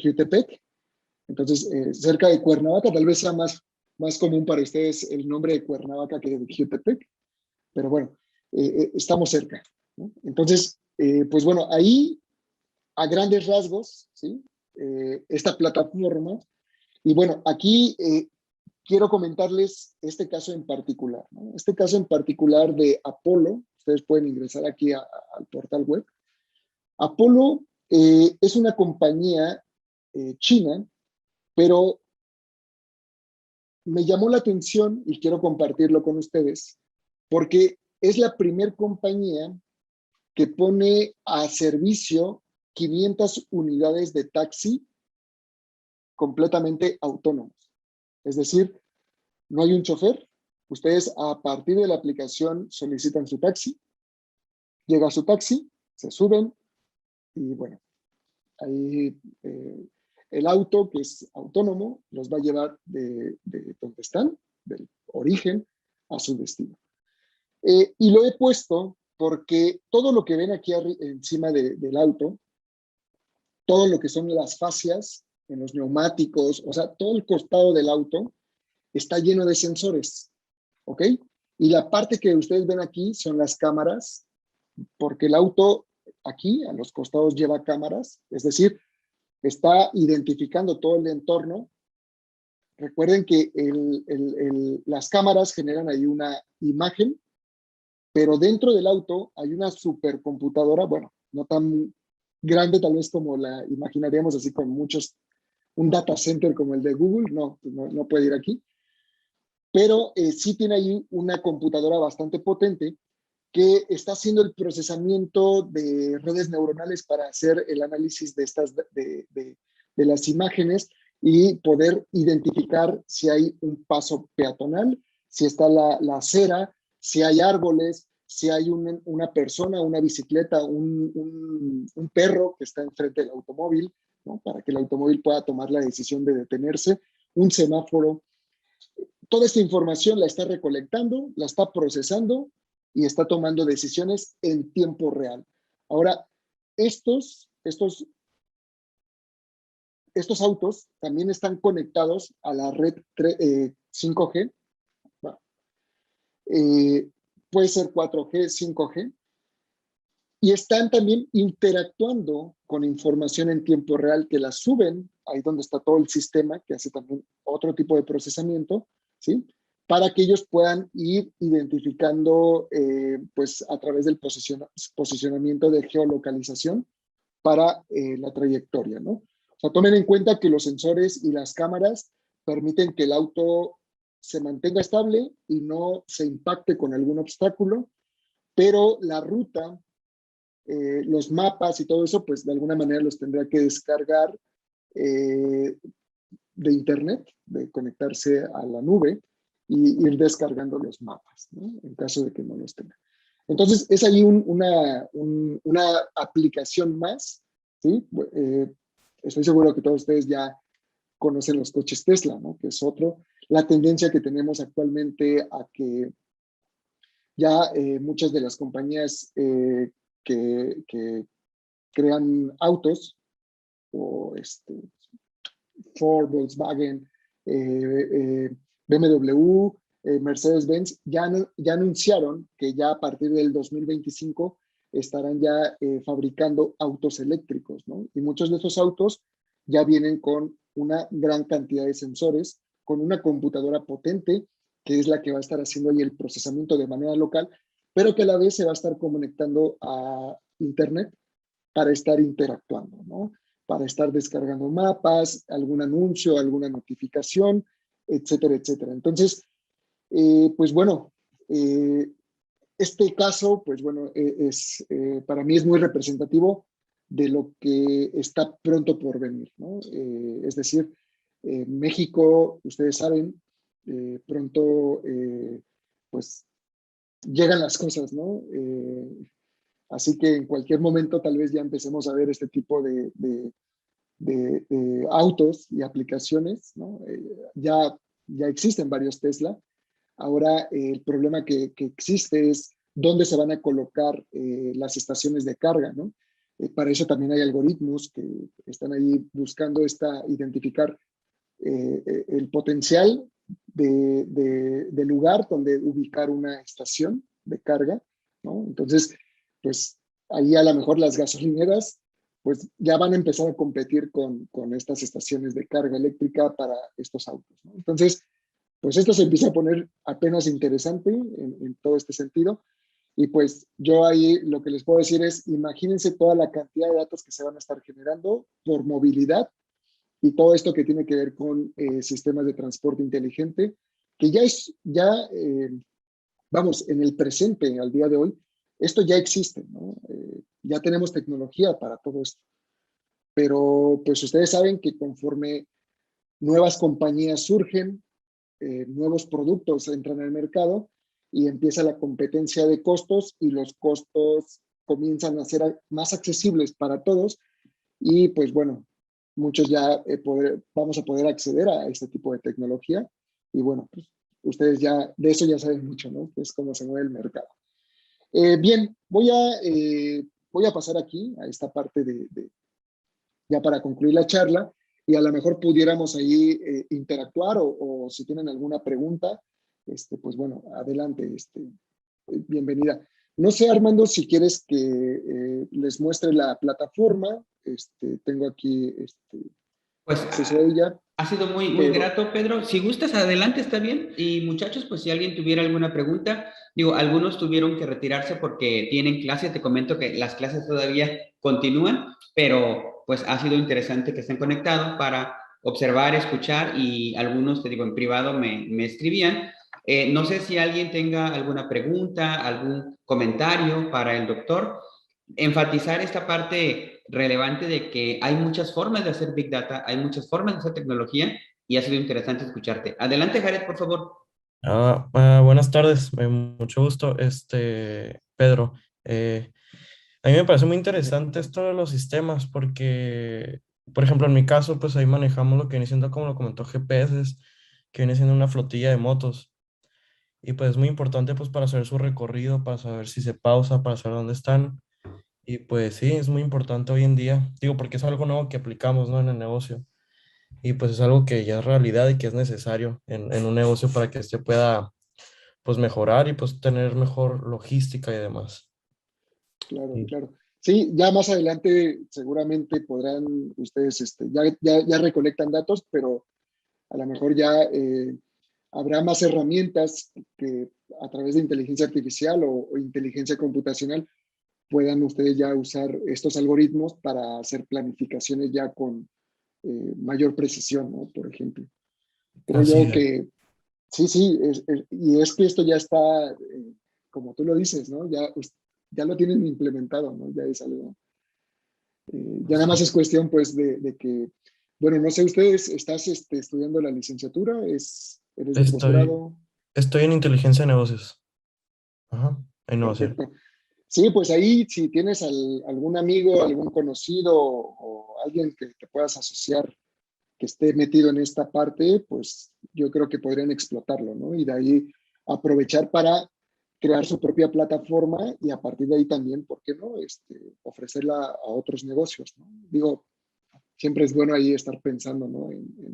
Jutepec. Entonces, cerca de Cuernavaca, tal vez sea más común para ustedes el nombre de Cuernavaca que de Jutepec, pero bueno, estamos cerca, ¿no? Entonces, pues bueno, ahí a grandes rasgos, ¿sí? Esta plataforma, y bueno, aquí quiero comentarles este caso en particular, ¿no? Este caso en particular de Apollo. Ustedes pueden ingresar aquí al portal web. Apollo es una compañía china, pero me llamó la atención y quiero compartirlo con ustedes, porque es la primer compañía que pone a servicio 500 unidades de taxi completamente autónomos. Es decir, no hay un chofer. Ustedes a partir de la aplicación solicitan su taxi, llega su taxi, se suben y bueno, ahí el auto que es autónomo los va a llevar de donde están, del origen a su destino. Y lo he puesto porque todo lo que ven aquí encima del auto, todo lo que son las fascias en los neumáticos, o sea, todo el costado del auto está lleno de sensores, ¿ok? Y la parte que ustedes ven aquí son las cámaras, porque el auto aquí a los costados lleva cámaras, es decir, está identificando todo el entorno. Recuerden que las cámaras generan ahí una imagen, pero dentro del auto hay una supercomputadora, bueno, no tan grande tal vez como la imaginaríamos, así con un data center como el de Google, no puede ir aquí, pero sí tiene ahí una computadora bastante potente que está haciendo el procesamiento de redes neuronales para hacer el análisis de las imágenes y poder identificar si hay un paso peatonal, si está la acera, si hay árboles, si hay una persona, una bicicleta, un perro que está enfrente del automóvil, ¿no? Para que el automóvil pueda tomar la decisión de detenerse, un semáforo. Toda esta información la está recolectando, la está procesando y está tomando decisiones en tiempo real. Ahora, estos autos también están conectados a la red 5G, puede ser 4G, 5G, y están también interactuando con información en tiempo real que la suben, ahí donde está todo el sistema, que hace también otro tipo de procesamiento, ¿sí? Para que ellos puedan ir identificando, pues a través del posicionamiento de geolocalización para la trayectoria, ¿no? O sea, tomen en cuenta que los sensores y las cámaras permiten que el auto se mantenga estable y no se impacte con algún obstáculo, pero la ruta, los mapas y todo eso, pues de alguna manera los tendrá que descargar de internet, de conectarse a la nube y ir descargando los mapas, ¿no? En caso de que no los tenga. Entonces, es ahí una aplicación más, ¿sí? Estoy seguro que todos ustedes ya conocen los coches Tesla, ¿no? Que es la tendencia que tenemos actualmente a que ya muchas de las compañías que crean autos, o Ford, Volkswagen, BMW, Mercedes-Benz, ya anunciaron que ya a partir del 2025 estarán ya fabricando autos eléctricos, ¿no? Y muchos de esos autos ya vienen con una gran cantidad de sensores, con una computadora potente, que es la que va a estar haciendo ahí el procesamiento de manera local, pero que a la vez se va a estar conectando a Internet para estar interactuando, ¿no? Para estar descargando mapas, algún anuncio, alguna notificación, etcétera, etcétera. Entonces, pues bueno, este caso, pues bueno, para mí es muy representativo de lo que está pronto por venir, ¿no? Es decir, México, ustedes saben, pronto, pues llegan las cosas, ¿no? Así que en cualquier momento tal vez ya empecemos a ver este tipo de autos y aplicaciones, ¿no? Ya existen varios Tesla. Ahora el problema que existe es dónde se van a colocar las estaciones de carga, ¿no? Para eso también hay algoritmos que están ahí buscando identificar el potencial de lugar donde ubicar una estación de carga, ¿no? Entonces, pues ahí a lo mejor las gasolineras pues ya van a empezar a competir con estas estaciones de carga eléctrica para estos autos, ¿no? Entonces, pues esto se empieza a poner apenas interesante en todo este sentido. Y pues yo ahí lo que les puedo decir es, imagínense toda la cantidad de datos que se van a estar generando por movilidad y todo esto que tiene que ver con sistemas de transporte inteligente, que vamos, en el presente, al día de hoy, esto ya existe, ¿no? Ya tenemos tecnología para todo esto. Pero pues ustedes saben que conforme nuevas compañías surgen, nuevos productos entran al mercado y empieza la competencia de costos y los costos comienzan a ser más accesibles para todos y pues bueno, muchos ya vamos a poder acceder a este tipo de tecnología y bueno, pues ustedes ya de eso ya saben mucho, ¿no? Es cómo se mueve el mercado. Bien, voy a pasar aquí a esta parte ya para concluir la charla y a lo mejor pudiéramos ahí interactuar o si tienen alguna pregunta, pues bueno, adelante, bienvenida. No sé, Armando, si quieres que les muestre la plataforma. Tengo aquí
Pues
acceso a ella,
ha sido muy, muy
pero
grato, Pedro. Si gustas, adelante, está bien. Y muchachos, pues si alguien tuviera alguna pregunta, digo, algunos tuvieron que retirarse porque tienen clase. Te comento que las clases todavía continúan, pero pues ha sido interesante que estén conectados para observar, escuchar y algunos, te digo, en privado me escribían. No sé si alguien tenga alguna pregunta, algún comentario para el doctor. Enfatizar esta parte relevante de que hay muchas formas de hacer Big Data, hay muchas formas de hacer tecnología y ha sido interesante escucharte. Adelante, Jared, por favor.
Buenas tardes, mucho gusto, Pedro. A mí me parece muy interesante esto de los sistemas porque, por ejemplo, en mi caso, pues ahí manejamos lo que viene siendo, como lo comentó, GPS, que viene siendo una flotilla de motos. Y pues es muy importante pues para saber su recorrido, para saber si se pausa, para saber dónde están. Y pues sí, es muy importante hoy en día, digo, porque es algo nuevo que aplicamos, ¿no? En el negocio. Y pues es algo que ya es realidad y que es necesario en un negocio para que se pueda pues mejorar y pues tener mejor logística y demás.
claro,
Sí.
claro. Sí, ya más adelante seguramente podrán ustedes, ya recolectan datos, pero a lo mejor ya habrá más herramientas que a través de inteligencia artificial o inteligencia computacional puedan ustedes ya usar estos algoritmos para hacer planificaciones ya con mayor precisión, ¿no? Por ejemplo. Creo
Así
yo
es.
que sí, sí, y es que esto ya está, como tú lo dices, ¿no? Ya lo tienen implementado, ¿no? Ya es algo, ya nada más
Sí.
es cuestión, pues, de que, bueno, no sé, ustedes, ¿estás estudiando la licenciatura? ¿Eres de
Estoy,
posgrado?
estoy en inteligencia de negocios. Ajá, en innovación.
Perfecto. Sí, pues ahí si tienes algún amigo, algún conocido o alguien que te puedas asociar que esté metido en esta parte, pues yo creo que podrían explotarlo, ¿no? Y de ahí aprovechar para crear su propia plataforma y a partir de ahí también, ¿por qué no? Ofrecerla a otros negocios, ¿no? Digo, siempre es bueno ahí estar pensando, ¿no?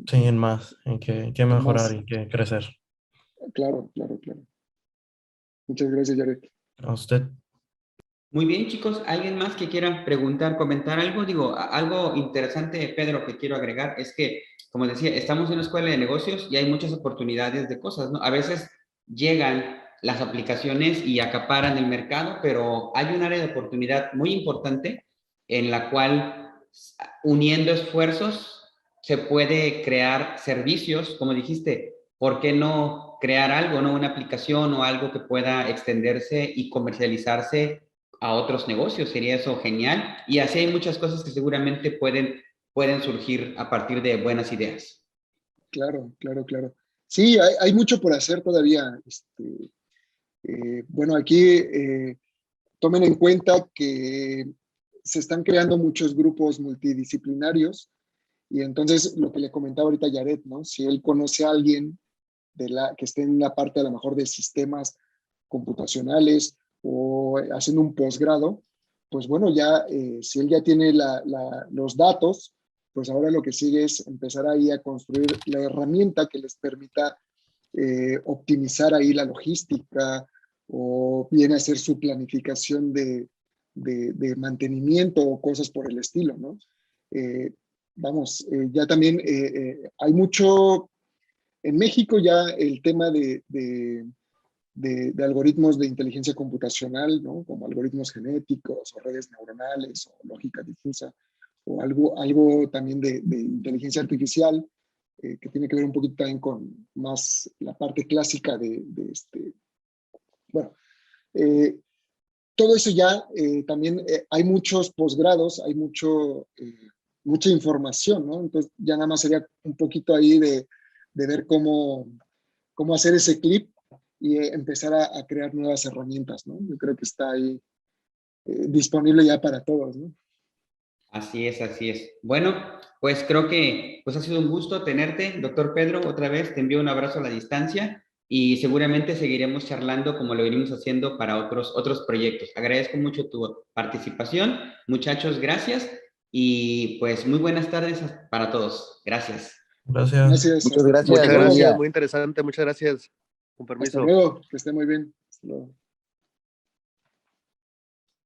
Sí, en más, en qué
En
mejorar
más.
y qué crecer.
Claro, claro, claro. Muchas gracias, Jared.
A usted.
Muy bien, chicos. ¿Alguien más que quiera preguntar, comentar algo? Digo, algo interesante, Pedro, que quiero agregar es que, como decía, estamos en una escuela de negocios y hay muchas oportunidades de cosas, ¿no? A veces llegan las aplicaciones y acaparan el mercado, pero hay un área de oportunidad muy importante en la cual, uniendo esfuerzos, se puede crear servicios, como dijiste. ¿Por qué no crear algo, no? Una aplicación o algo que pueda extenderse y comercializarse a otros negocios? Sería eso genial. Y así hay muchas cosas que seguramente pueden surgir a partir de buenas ideas.
Claro, claro, claro. Sí, hay mucho por hacer todavía. Bueno, aquí tomen en cuenta que se están creando muchos grupos multidisciplinarios y entonces lo que le comentaba ahorita Yaret, ¿no? Si él conoce a alguien que esté en la parte a lo mejor de sistemas computacionales o haciendo un posgrado, pues bueno, ya si él ya tiene los datos, pues ahora lo que sigue es empezar ahí a construir la herramienta que les permita optimizar ahí la logística o bien hacer su planificación de mantenimiento o cosas por el estilo, ¿no? Vamos, ya también hay mucho, en México ya el tema de algoritmos de inteligencia computacional, ¿no? Como algoritmos genéticos o redes neuronales o lógica difusa o algo también de inteligencia artificial, que tiene que ver un poquito también con más la parte clásica bueno, eh, todo eso ya también hay muchos posgrados, hay mucha información, ¿no? Entonces ya nada más sería un poquito ahí de ver cómo hacer ese clip y empezar a crear nuevas herramientas, ¿no? Yo creo que está ahí disponible ya para todos, ¿no?
Así es, así es. Bueno, pues creo que pues ha sido un gusto tenerte, doctor Pedro. Otra vez te envío un abrazo a la distancia y seguramente seguiremos charlando como lo venimos haciendo para otros proyectos. Agradezco mucho tu participación. Muchachos, gracias y pues muy buenas tardes para todos. Gracias.
Gracias.
Gracias,
Muchas
hasta
gracias,
luego.
buen
Chao.
día. Muy interesante, muchas gracias. Con
Hasta
permiso.
luego, que esté muy bien. Hasta luego.